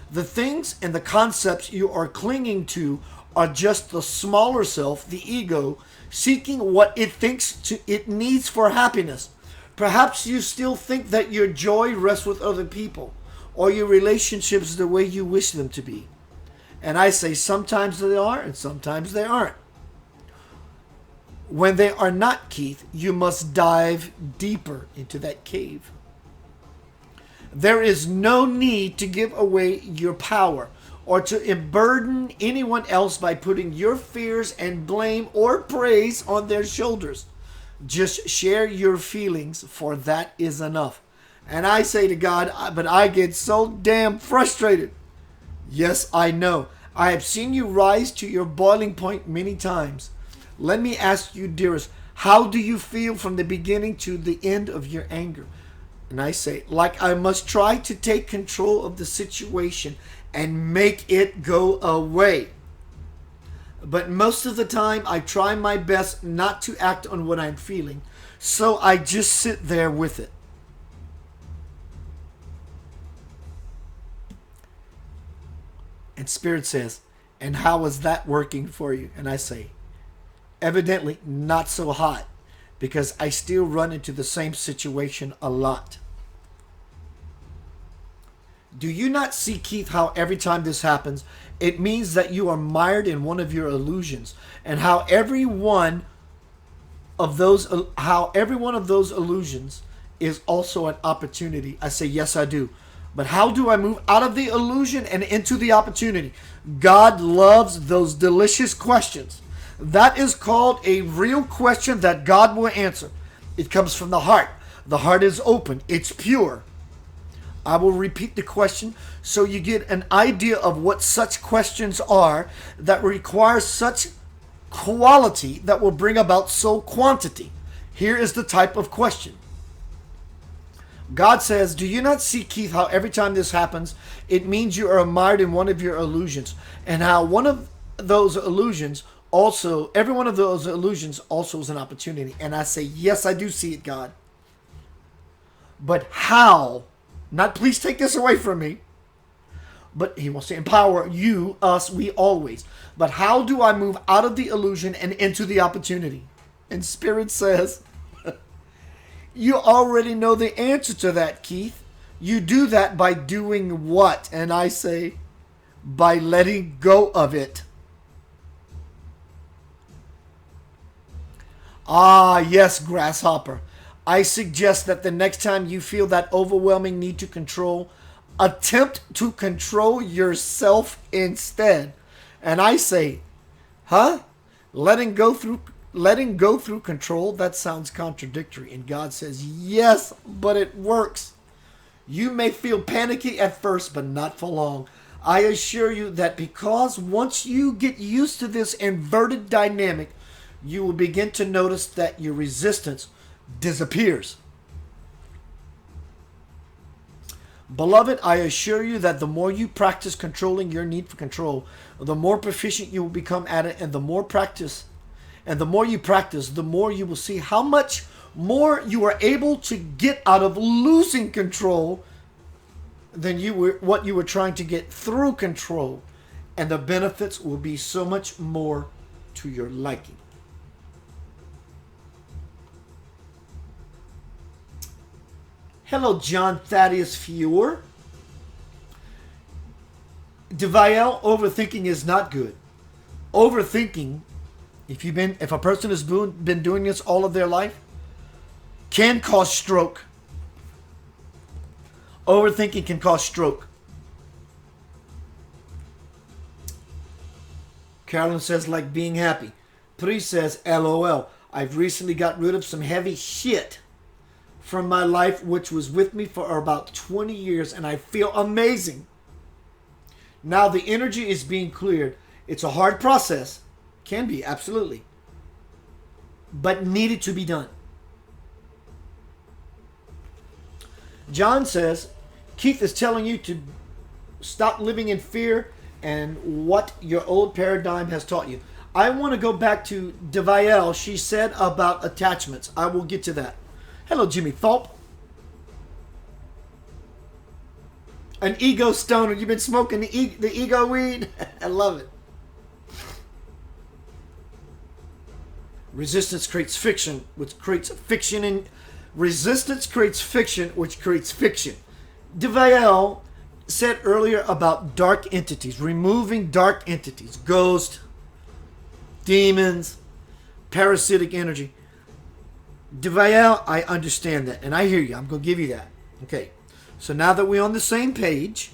The things and the concepts you are clinging to are just the smaller self, the ego, seeking what it thinks it needs for happiness. Perhaps you still think that your joy rests with other people, or your relationships the way you wish them to be. And I say sometimes they are and sometimes they aren't. When they are not, Keith, you must dive deeper into that cave. There is no need to give away your power or to burden anyone else by putting your fears and blame or praise on their shoulders. Just share your feelings, for that is enough. And I say to God, but I get so damn frustrated. Yes, I know. I have seen you rise to your boiling point many times. Let me ask you, dearest, how do you feel from the beginning to the end of your anger? And I say, like I must try to take control of the situation and make it go away. But most of the time, I try my best not to act on what I'm feeling. So I just sit there with it. And Spirit says, and how is that working for you? And I say, evidently not so hot, because I still run into the same situation a lot. Do you not see, Keith, how every time this happens, it means that you are mired in one of your illusions, and how every one of those illusions is also an opportunity? I say, yes, I do. But how do I move out of the illusion and into the opportunity? God loves those delicious questions. That is called a real question that God will answer. It comes from the heart. The heart is open. It's pure. I will repeat the question so you get an idea of what such questions are that require such quality that will bring about soul quantity. Here is the type of question. God says, do you not see, Keith, how every time this happens, it means you are mired in one of your illusions, and how one of those illusions also, every one of those illusions also is an opportunity? And I say, yes, I do see it, God. But how? Not please take this away from me. But he wants to empower you, us, we always. But how do I move out of the illusion and into the opportunity? And Spirit says, you already know the answer to that, Keith. You do that by doing what? And I say, by letting go of it. Ah, yes, grasshopper. I suggest that the next time you feel that overwhelming need to control, attempt to control yourself instead. And I say, huh? Letting go through control? That sounds contradictory. And God says, yes, but it works. You may feel panicky at first, but not for long. I assure you that because once you get used to this inverted dynamic, you will begin to notice that your resistance disappears. Beloved, I assure you that the more you practice controlling your need for control, the more proficient you will become at it, and the more you practice, the more you will see how much more you are able to get out of losing control than what you were trying to get through control, and the benefits will be so much more to your liking. Hello, John Thaddeus Fior. Devael, overthinking is not good. Overthinking, if a person has been doing this all of their life, can cause stroke. Overthinking can cause stroke. Carolyn says, like being happy. Pri says, LOL. I've recently got rid of some heavy shit from my life, which was with me for about 20 years, and I feel amazing. Now the energy is being cleared. It's a hard process. Can be, absolutely. But needed to be done. John says, Keith is telling you to stop living in fear and what your old paradigm has taught you. I want to go back to Devael. She said about attachments. I will get to that. Hello, Jimmy Thorpe. An ego stoner. You've been smoking the ego weed? I love it. Resistance creates fiction, which creates fiction. And resistance creates fiction, which creates fiction. Devael said earlier about dark entities, removing dark entities, ghosts, demons, parasitic energy. Devael, I understand that, and I hear you. I'm going to give you that. Okay, so now that we're on the same page,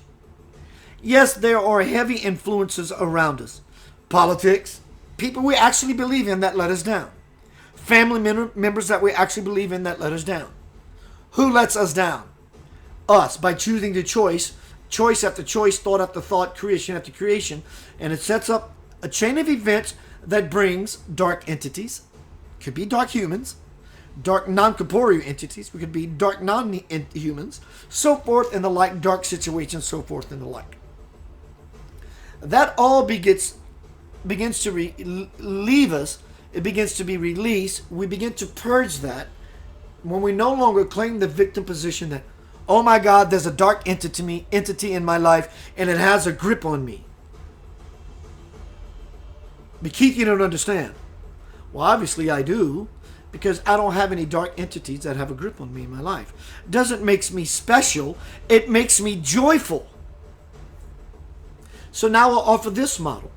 yes, there are heavy influences around us. Politics, people we actually believe in that let us down. Family members that we actually believe in that let us down. Who lets us down? Us, by choosing the choice after choice, thought after thought, creation after creation, and it sets up a chain of events that brings dark entities. Could be dark humans, dark non-corporeal entities. We could be dark non-humans, so forth and the like, dark situations, so forth and the like. That all begins to leave us. It begins to be released. We begin to purge that when we no longer claim the victim position that, oh my God, there's a dark entity in my life and it has a grip on me. But Keith, you don't understand. Well, obviously I do, because I don't have any dark entities that have a grip on me in my life. Doesn't make me special. It makes me joyful. So now I'll offer this model.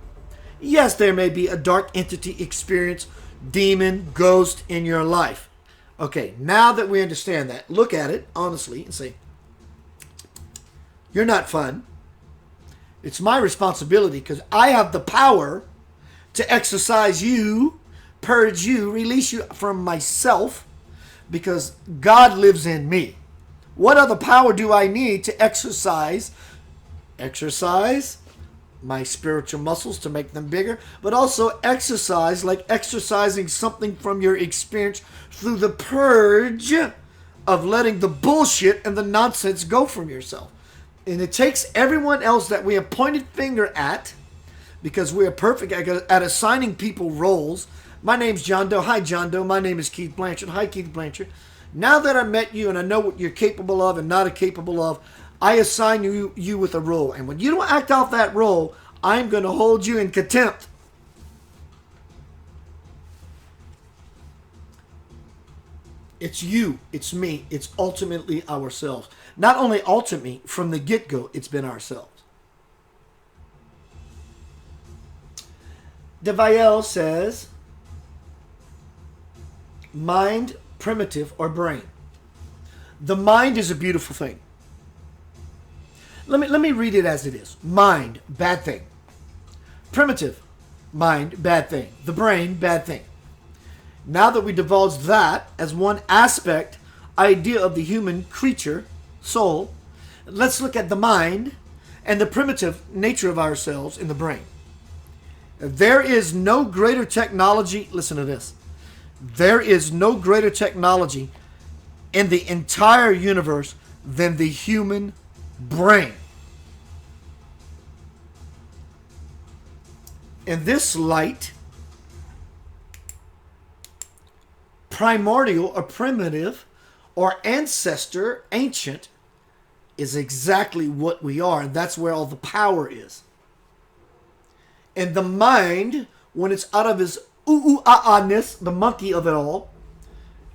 Yes, there may be a dark entity experience, demon, ghost in your life. Okay, now that we understand that, look at it honestly and say, you're not fun. It's my responsibility because I have the power to exercise you, purge you, release you from myself because God lives in me. What other power do I need to exercise my spiritual muscles to make them bigger, but also exercise like exercising something from your experience through the purge of letting the bullshit and the nonsense go from yourself. And it takes everyone else that we have pointed finger at, because we are perfect at assigning people roles. My name's John Doe. Hi, John Doe. My name is Keith Blanchard. Hi, Keith Blanchard. Now that I met you and I know what you're capable of and not capable of, I assign you with a role. And when you don't act out that role, I'm going to hold you in contempt. It's you. It's me. It's ultimately ourselves. Not only ultimately, from the get-go, it's been ourselves. DeVayel says, mind, primitive, or brain. The mind is a beautiful thing. Let me read it as it is. Mind, bad thing. Primitive, mind, bad thing. The brain, bad thing. Now that we divulge that as one aspect, idea of the human creature, soul, let's look at the mind and the primitive nature of ourselves in the brain. There is no greater technology, listen to this, there is no greater technology in the entire universe than the human brain. In this light, primordial or primitive or ancestor, ancient, is exactly what we are. And that's where all the power is. And the mind, when it's out of his ooh-ah-ah-ness, the monkey of it all,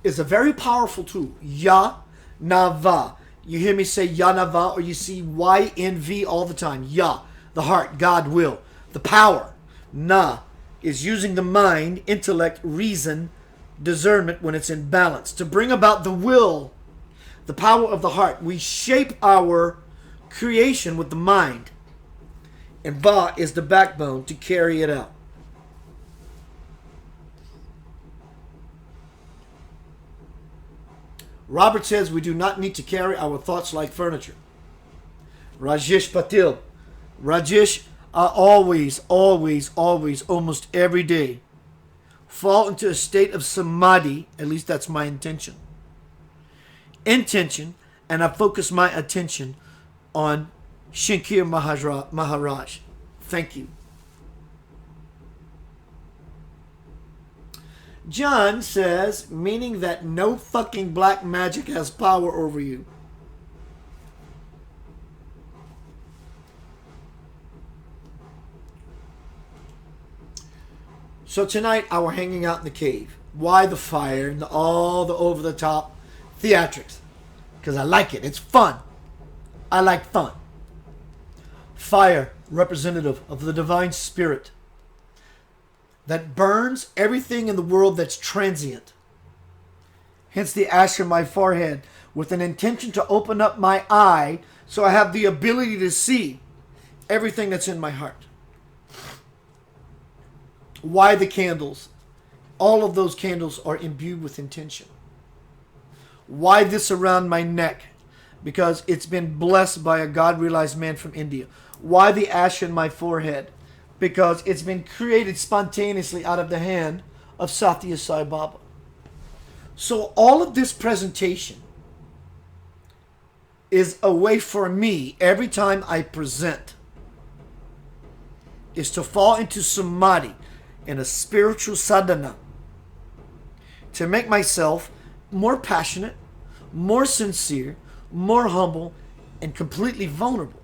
is a very powerful tool. Ya-na-va. You hear me say Ya-na-va, or you see Y-N-V all the time. Ya, the heart, God will. The power. Na is using the mind, intellect, reason, discernment when it's in balance to bring about the will, the power of the heart. We shape our creation with the mind, and Va is the backbone to carry it out. Robert says we do not need to carry our thoughts like furniture. Rajesh Patil. Rajesh, I always, almost every day fall into a state of samadhi. At least that's my intention. And I focus my attention on Shankar Maharaj. Thank you. John says, meaning that no fucking black magic has power over you. So tonight, we're hanging out in the cave. Why the fire and all the over-the-top theatrics? Because I like it. It's fun. I like fun. Fire, representative of the divine spirit that burns everything in the world that's transient. Hence the ash on my forehead with an intention to open up my eye so I have the ability to see everything that's in my heart. Why the candles? All of those candles are imbued with intention. Why this around my neck? Because it's been blessed by a God-realized man from India. Why the ash in my forehead? Because it's been created spontaneously out of the hand of Satya Sai Baba. So all of this presentation is a way for me, every time I present, is to fall into samadhi, in a spiritual sadhana, to make myself more passionate, more sincere, more humble, and completely vulnerable.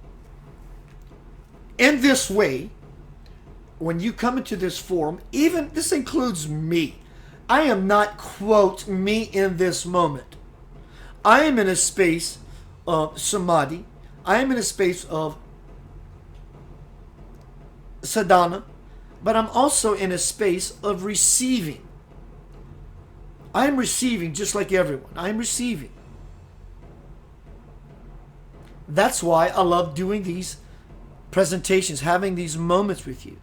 In this way, when you come into this forum, even this includes me. I am not, quote, me in this moment. I am in a space of samadhi. I am in a space of sadhana, but I'm also in a space of receiving. I am receiving just like everyone. I am receiving. That's why I love doing these presentations, having these moments with you.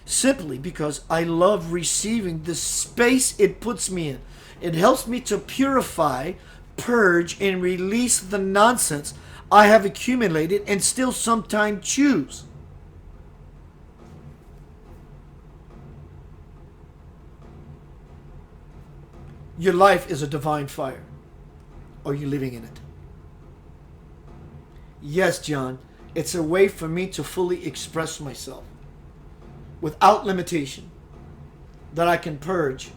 Simply because I love receiving the space it puts me in. It helps me to purify, purge, and release the nonsense I have accumulated and still sometimes choose. Your life is a divine fire. Are you living in it? Yes, John, it's a way for me to fully express myself without limitation, that I can purge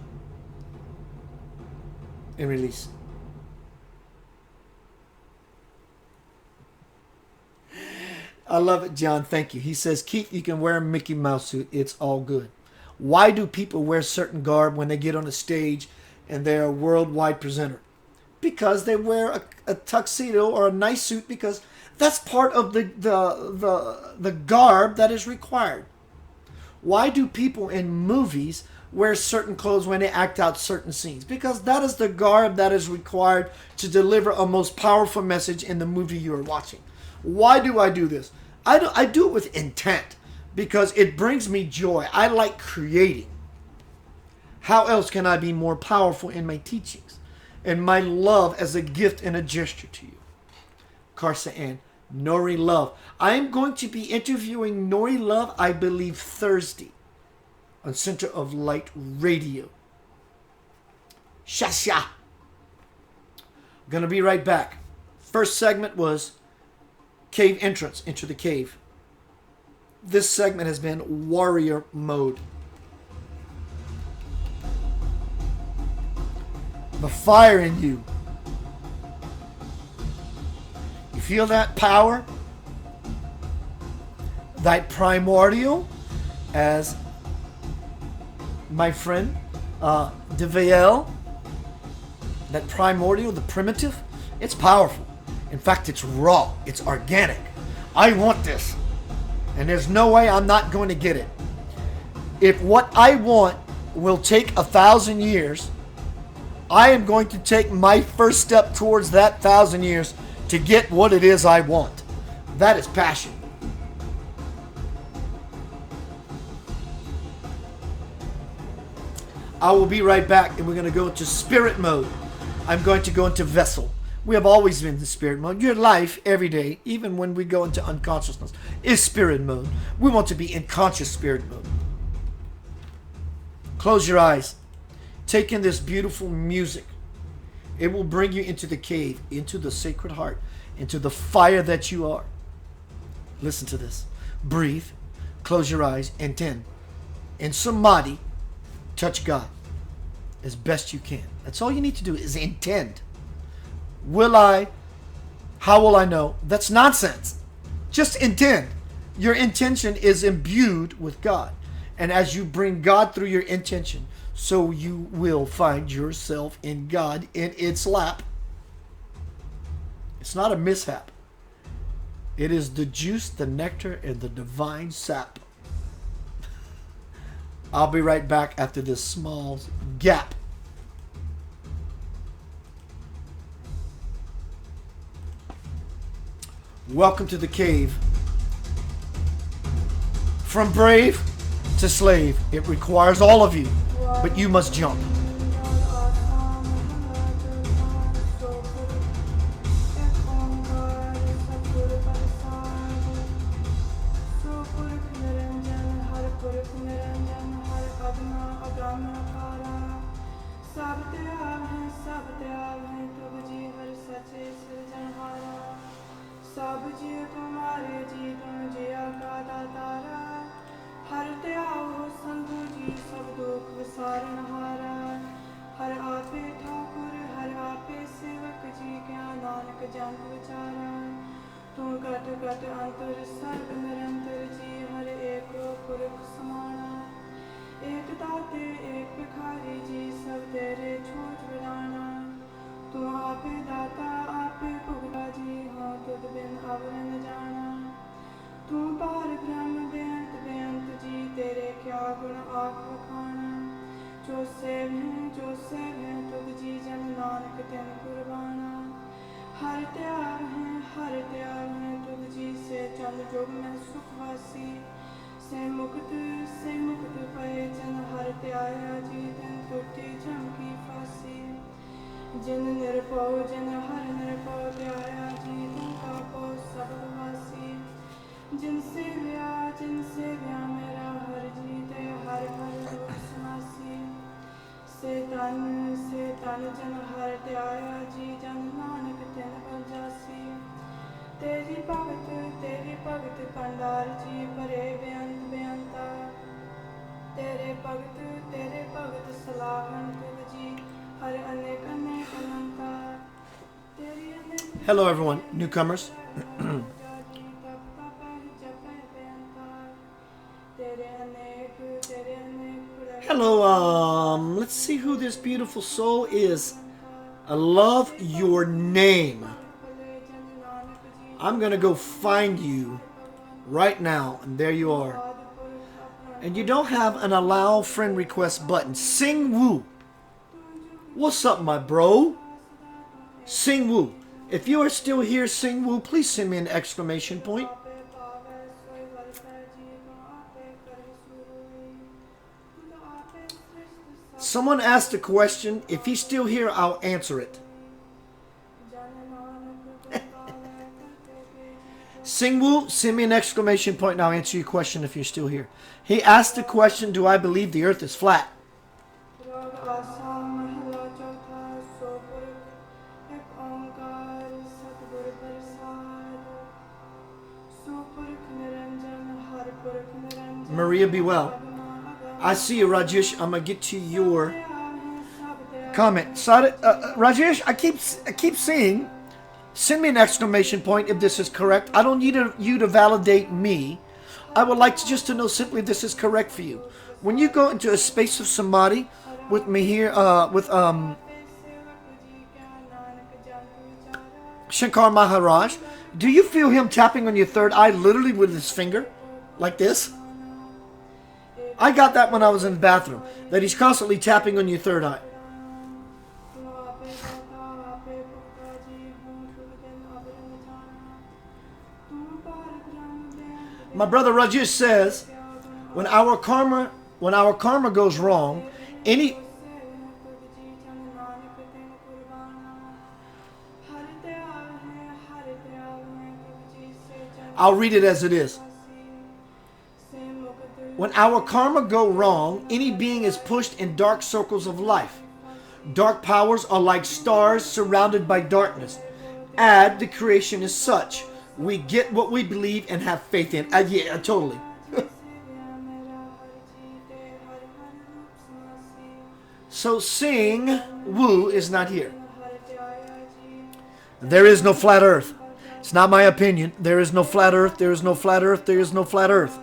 and release. I love it, John. Thank you. He says, Keith, you can wear a Mickey Mouse suit. It's all good. Why do people wear certain garb when they get on a stage and they're a worldwide presenter? Because they wear a tuxedo or a nice suit, because that's part of the garb that is required. Why do people in movies wear certain clothes when they act out certain scenes? Because that is the garb that is required to deliver a most powerful message in the movie you are watching. Why do I do this? I do it with intent, because it brings me joy. I like creating. How else can I be more powerful in my teachings and my love as a gift and a gesture to you? Karsa Ann, Nori Love. I am going to be interviewing Nori Love, I believe, Thursday on Center of Light Radio. Shasha. I'm going to be right back. First segment was cave entrance into the cave. This segment has been warrior mode. The fire in you. You feel that power? That primordial, as my friend DeVale, that primordial, the primitive, it's powerful. In fact, it's raw. It's organic. I want this. And there's no way I'm not going to get it. If what I want will take 1,000 years, I am going to take my first step towards that 1,000 years to get what it is I want. That is passion. I will be right back, and we're going to go into spirit mode. I'm going to go into vessel. We have always been in spirit mode. Your life, every day, even when we go into unconsciousness, is spirit mode. We want to be in conscious spirit mode. Close your eyes. Take in this beautiful music. It will bring you into the cave, into the sacred heart, into the fire that you are. Listen to this. Breathe. Close your eyes. And 10. In samadhi, touch God as best you can. That's all you need to do is intend. Will I? How will I know? That's nonsense. Just intend. Your intention is imbued with God. And as you bring God through your intention, so you will find yourself in God in its lap. It's not a mishap. It is the juice, the nectar, and the divine sap. I'll be right back after this small gap. Welcome to the cave. From brave to slave, it requires all of you, but you must jump. तू गट गट अंतर सर्व निरंतर जी हर एको पुरख समान save हैं जो save हैं तुद जी जन नानक तिन कुर्बाना हर त्याग हैं तुद जी से चंद जोग में सुखवासी से मुक्त पए जन हर त्याया जी दिन टूटी झमकी फांसी जिन निरपौ जिन हर निरपौ त्याया जी दिन का पौ सबवासी जिनसे व्या मेरा हर जीते हर रूप समासी से तन जन हर त्याया जी जन नानक तिन बजासी तेरी भगत पंडार जी भरे बेअंता तेरे भगत सलाहन तुद जी हर अनेक अनंता तेरी अनेक Hello, everyone, newcomers. Hello, let's see who this beautiful soul is. I love your name. I'm going to go find you right now, and there you are. And you don't have an allow friend request button. Sing Woo. What's up, my bro? Sing Woo. If you are still here, Sing Woo, please send me an exclamation point. Someone asked a question. If he's still here, I'll answer it. Sing Woo, send me an exclamation point and I'll answer your question if you're still here. He asked the question, do I believe the earth is flat? Maria, be well. I see you, Rajesh. I'm going to get to your comment. Rajesh, I keep seeing, send me an exclamation point if this is correct. I don't need you to validate me. I would like to know simply if this is correct for you. When you go into a space of samadhi with me here, with Shankar Maharaj, do you feel him tapping on your third eye literally with his finger? Like this? I got that when I was in the bathroom, that he's constantly tapping on your third eye. My brother Rajesh says, when our karma goes wrong, I'll read it as it is. When our karma go wrong, any being is pushed in dark circles of life. Dark powers are like stars surrounded by darkness. Add the creation is such. We get what we believe and have faith in. Yeah, totally. So Sing Woo is not here. There is no flat earth. It's not my opinion. There is no flat earth. There is no flat earth. There is no flat earth.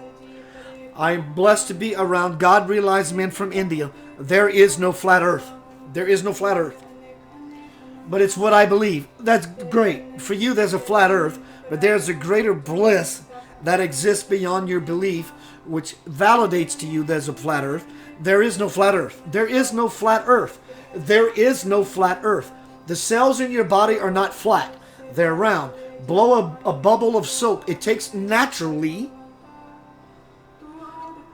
I am blessed to be around God-realized men from India. There is no flat earth. There is no flat earth. But it's what I believe. That's great. For you, there's a flat earth. But there's a greater bliss that exists beyond your belief, which validates to you there's a flat earth. There is no flat earth. There is no flat earth. There is no flat earth. The cells in your body are not flat. They're round. Blow a bubble of soap. It takes naturally...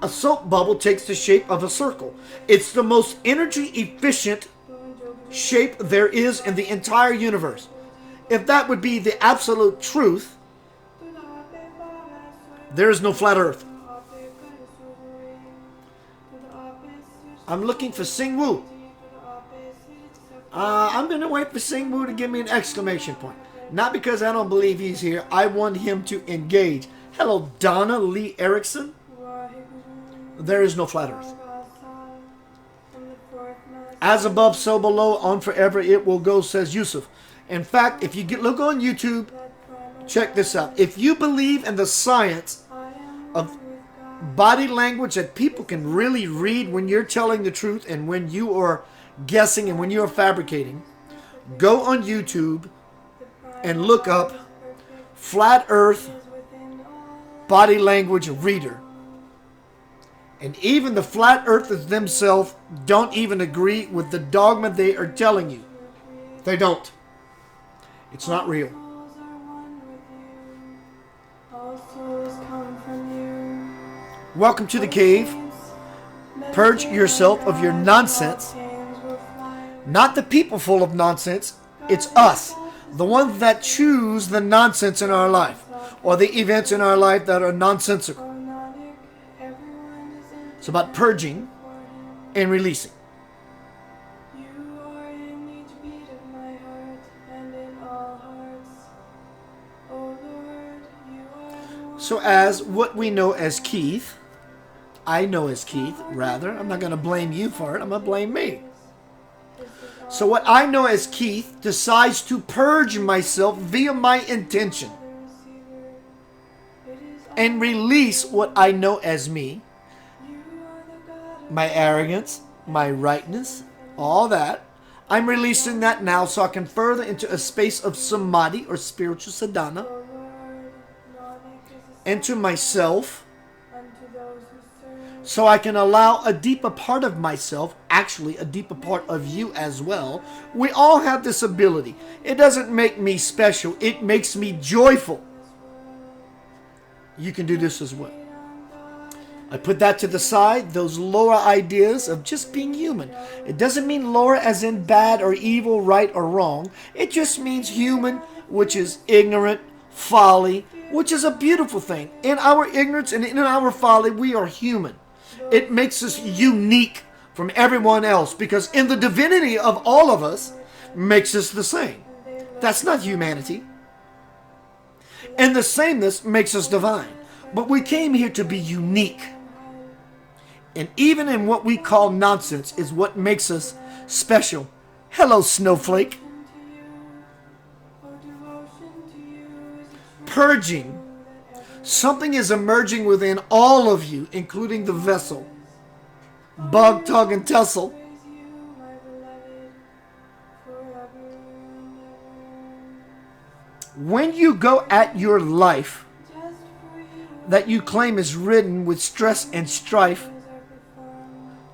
A soap bubble takes the shape of a circle. It's the most energy efficient shape there is in the entire universe. If that would be the absolute truth, there is no flat earth. I'm looking for Sing Woo. I'm going to wait for Sing Woo to give me an exclamation point. Not because I don't believe he's here. I want him to engage. Hello, Donna Lee Erickson. There is no flat earth. As above, so below, on forever it will go, says Yusuf. In fact, if you look on YouTube, check this out. If you believe in the science of body language that people can really read when you're telling the truth and when you are guessing and when you are fabricating, go on YouTube and look up Flat Earth Body Language Reader. And even the flat earthers themselves don't even agree with the dogma they are telling you. They don't. It's not real. Souls are one with you. All souls come from you. Welcome to the cave. Purge yourself of your nonsense. Not the people full of nonsense. It's us. The ones that choose the nonsense in our life. Or the events in our life that are nonsensical. It's about purging and releasing. You are in each beat of my heart and in all hearts. Oh Lord, you are the one. So as what we know as Keith, I know as Keith, rather. I'm not going to blame you for it. I'm going to blame me. So what I know as Keith decides to purge myself via my intention and release what I know as me, my arrogance, my rightness, all that. I'm releasing that now so I can further into a space of samadhi or spiritual sadhana, enter myself, so I can allow a deeper part of myself, actually a deeper part of you as well. We all have this ability. It doesn't make me special. It makes me joyful. You can do this as well. I put that to the side, those lower ideas of just being human. It doesn't mean lower as in bad or evil, right or wrong. It just means human, which is ignorant, folly, which is a beautiful thing. In our ignorance and in our folly, we are human. It makes us unique from everyone else because in the divinity of all of us makes us the same. That's not humanity. And the sameness makes us divine. But we came here to be unique. And even in what we call nonsense is what makes us special. Hello, snowflake. Purging. Something is emerging within all of you, including the vessel. Bug, tug, and tussle. When you go at your life that you claim is ridden with stress and strife,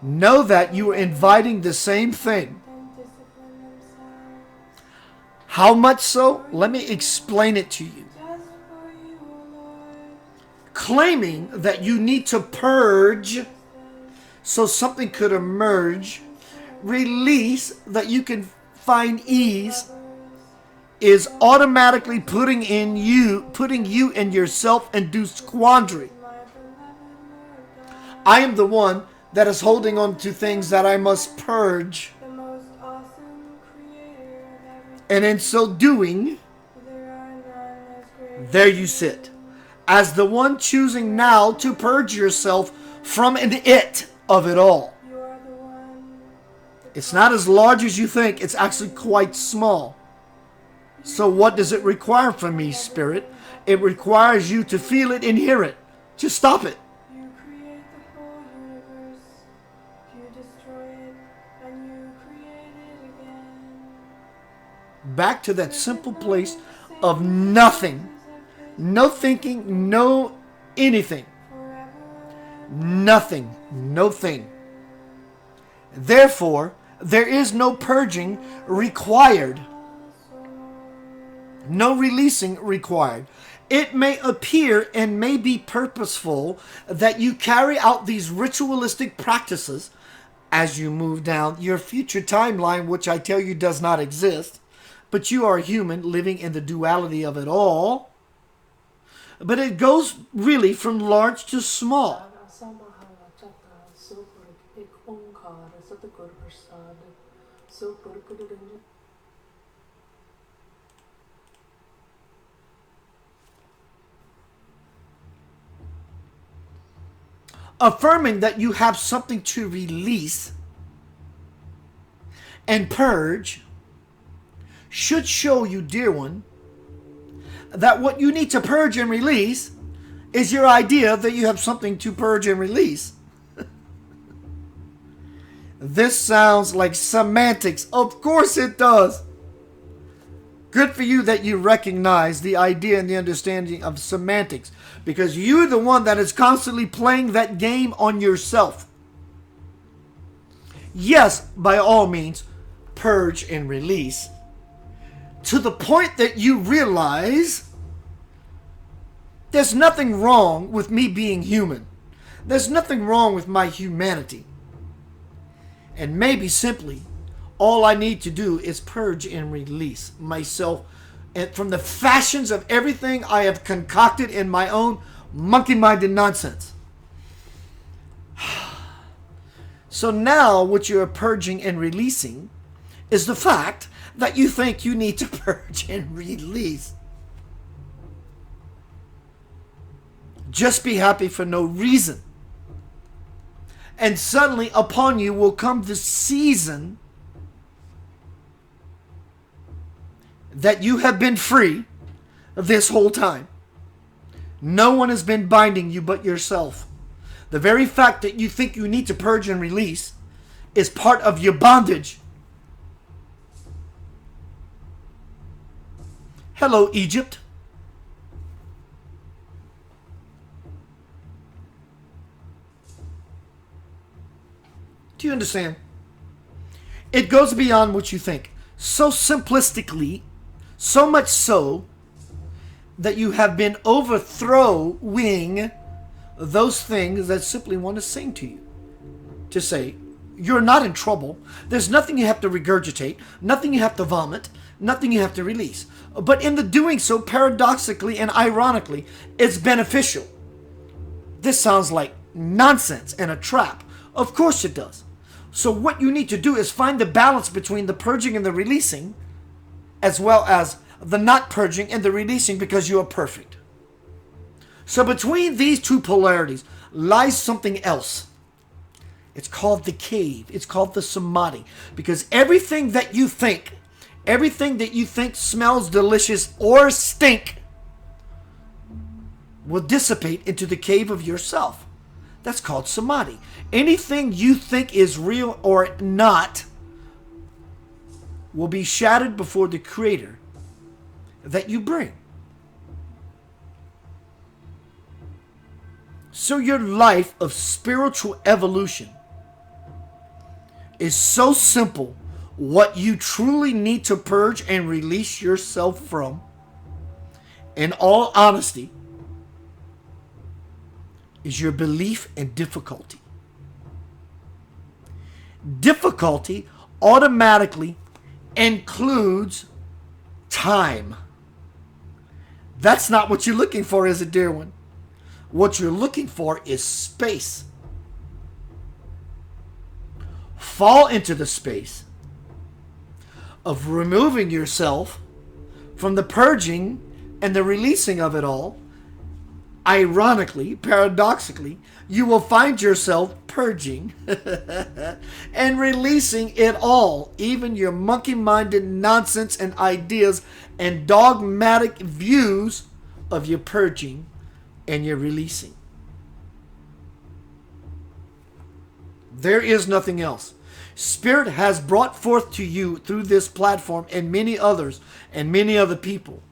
know that you are inviting the same thing. How much so? Let me explain it to you. Claiming that you need to purge so something could emerge, release that you can find ease, is automatically putting you and yourself into quandary. I am the one that is holding on to things that I must purge. And in so doing, there you sit. As the one choosing now to purge yourself from an it of it all. It's not as large as you think. It's actually quite small. So what does it require from me, Spirit? It requires you to feel it and hear it. Just stop it. You create the whole universe. You destroy it and you create it again. Back to that simple place of nothing. No thinking, no anything. Nothing, no thing. Therefore, there is no purging required. No releasing required. It may appear and may be purposeful that you carry out these ritualistic practices as you move down your future timeline, which I tell you does not exist, but you are human living in the duality of it all. But it goes really from large to small. Affirming that you have something to release and purge should show you, dear one, that what you need to purge and release is your idea that you have something to purge and release. This sounds like semantics. Of course it does. Good for you that you recognize the idea and the understanding of semantics, because you're the one that is constantly playing that game on yourself. Yes, by all means, purge and release, to the point that you realize there's nothing wrong with me being human. There's nothing wrong with my humanity. And maybe simply all I need to do is purge and release myself from the fashions of everything I have concocted in my own monkey-minded nonsense. So now what you're purging and releasing is the fact that you think you need to purge and release. Just be happy for no reason. And suddenly upon you will come the season that you have been free this whole time. No one has been binding you but yourself. The very fact that you think you need to purge and release is part of your bondage. Hello, Egypt. Do you understand? It goes beyond what you think. So simplistically, so much so that you have been overthrowing those things that simply want to sing to you. To say, you're not in trouble. There's nothing you have to regurgitate, nothing you have to vomit, nothing you have to release. But in the doing so, paradoxically and ironically, it's beneficial. This sounds like nonsense and a trap. Of course it does. So what you need to do is find the balance between the purging and the releasing, as well as the not purging and the releasing, because you are perfect. So between these two polarities lies something else. It's called the cave. It's called the samadhi. Because everything that you think smells delicious or stink will dissipate into the cave of yourself. That's called samadhi. Anything you think is real or not will be shattered before the Creator that you bring. So your life of spiritual evolution is so simple. What you truly need to purge and release yourself from, in all honesty, is your belief in difficulty. Difficulty automatically includes time. That's not what you're looking for, is it, dear one? What you're looking for is space. Fall into the space of removing yourself from the purging and the releasing of it all. Ironically, paradoxically, you will find yourself purging and releasing it all, even your monkey-minded nonsense and ideas and dogmatic views of your purging and your releasing. There is nothing else. Spirit has brought forth to you through this platform and many others and many other people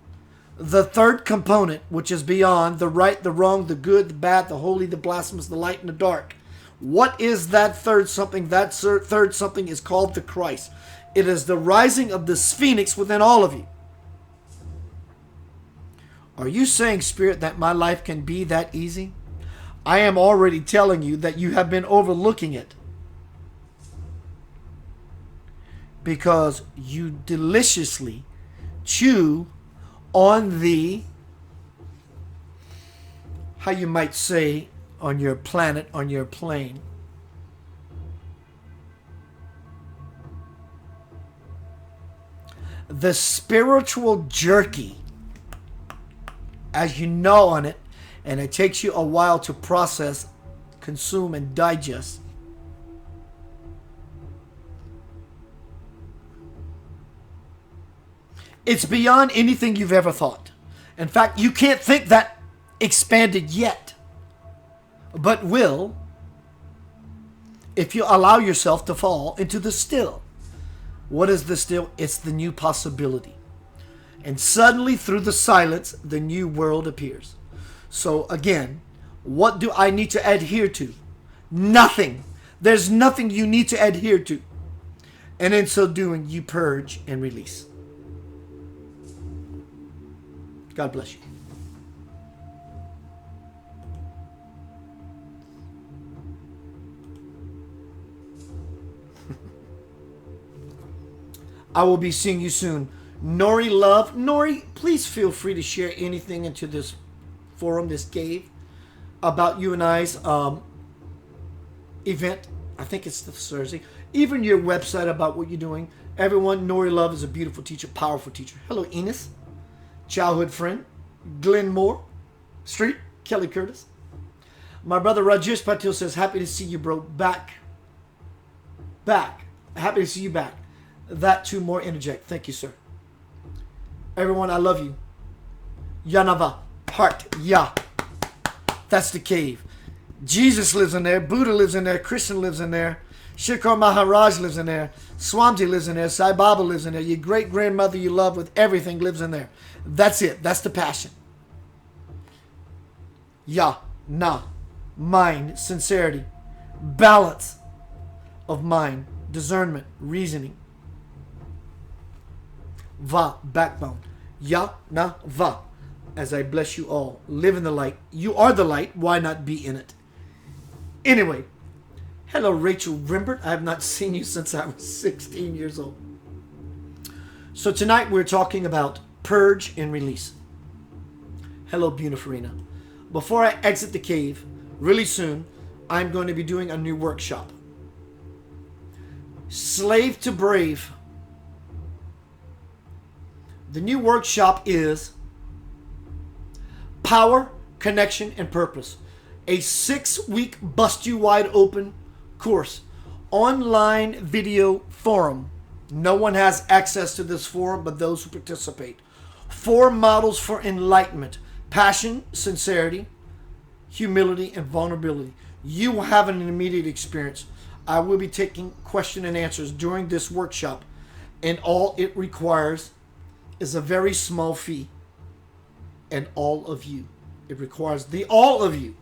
the third component, which is beyond the right, the wrong, the good, the bad, the holy, the blasphemous, the light, and the dark. What is that third something? That third something is called the Christ. It is the rising of this phoenix within all of you. Are you saying, Spirit, that my life can be that easy? I am already telling you that you have been overlooking it, because you deliciously chew on the, how you might say, on your planet, on your plane, the spiritual jerky, as you gnaw on it, and it takes you a while to process, consume, and digest. It's beyond anything you've ever thought. In fact, you can't think that expanded yet, but will if you allow yourself to fall into the still. What is the still? It's the new possibility. And suddenly, through the silence, the new world appears. So again, what do I need to adhere to? Nothing. There's nothing you need to adhere to. And in so doing, you purge and release. God bless you. I will be seeing you soon. Nori Love. Nori, please feel free to share anything into this forum, this cave, about you and I's event. I think it's this Thursday. Even your website about what you're doing. Everyone, Nori Love is a beautiful teacher, powerful teacher. Hello, Enos. Childhood friend. Glenn Moore. Street. Kelly Curtis. My brother Rajesh Patil says, happy to see you, bro. Back. Happy to see you back. That too, more interject. Thank you, sir. Everyone, I love you. Yanava. Heart. Ya. That's the cave. Jesus lives in there. Buddha lives in there. Krishna lives in there. Shikar Maharaj lives in there. Swamiji lives in there. Sai Baba lives in there. Your great-grandmother you love with everything lives in there. That's it. That's the passion. Ya. Na. Mind. Sincerity. Balance of mind. Discernment. Reasoning. Va. Backbone. Ya. Na. Va. As I bless you all. Live in the light. You are the light. Why not be in it? Anyway. Hello, Rachel Rimbert. I have not seen you since I was 16 years old. So tonight we're talking about purge and release. Hello, Bunifarina. Before I exit the cave, really soon, I'm going to be doing a new workshop. Slave to Brave. The new workshop is Power, Connection, and Purpose. A 6-week bust you wide open course. Online video forum. No one has access to this forum but those who participate. 4 models for enlightenment. Passion, sincerity, humility, and vulnerability. You will have an immediate experience. I will be taking question and answers during this workshop, and all it requires is a very small fee. And all of you. It requires the all of you.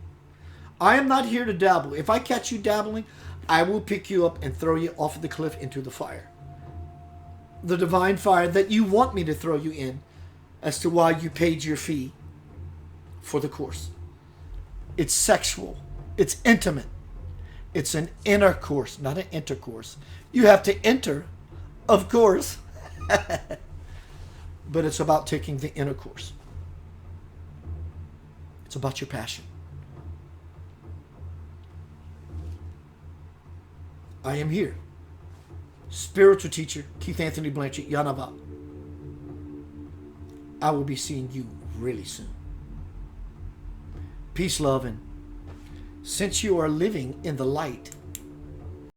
I am not here to dabble. If I catch you dabbling, I will pick you up and throw you off of the cliff into the fire. The divine fire that you want me to throw you in, as to why you paid your fee for the course. It's sexual. It's intimate. It's an inner course, not an intercourse. You have to enter, of course. But it's about taking the inner course. It's about your passion. I am here. Spiritual teacher, Keith Anthony Blanchard, Yanava. I will be seeing you really soon. Peace, love, and since you are living in the light,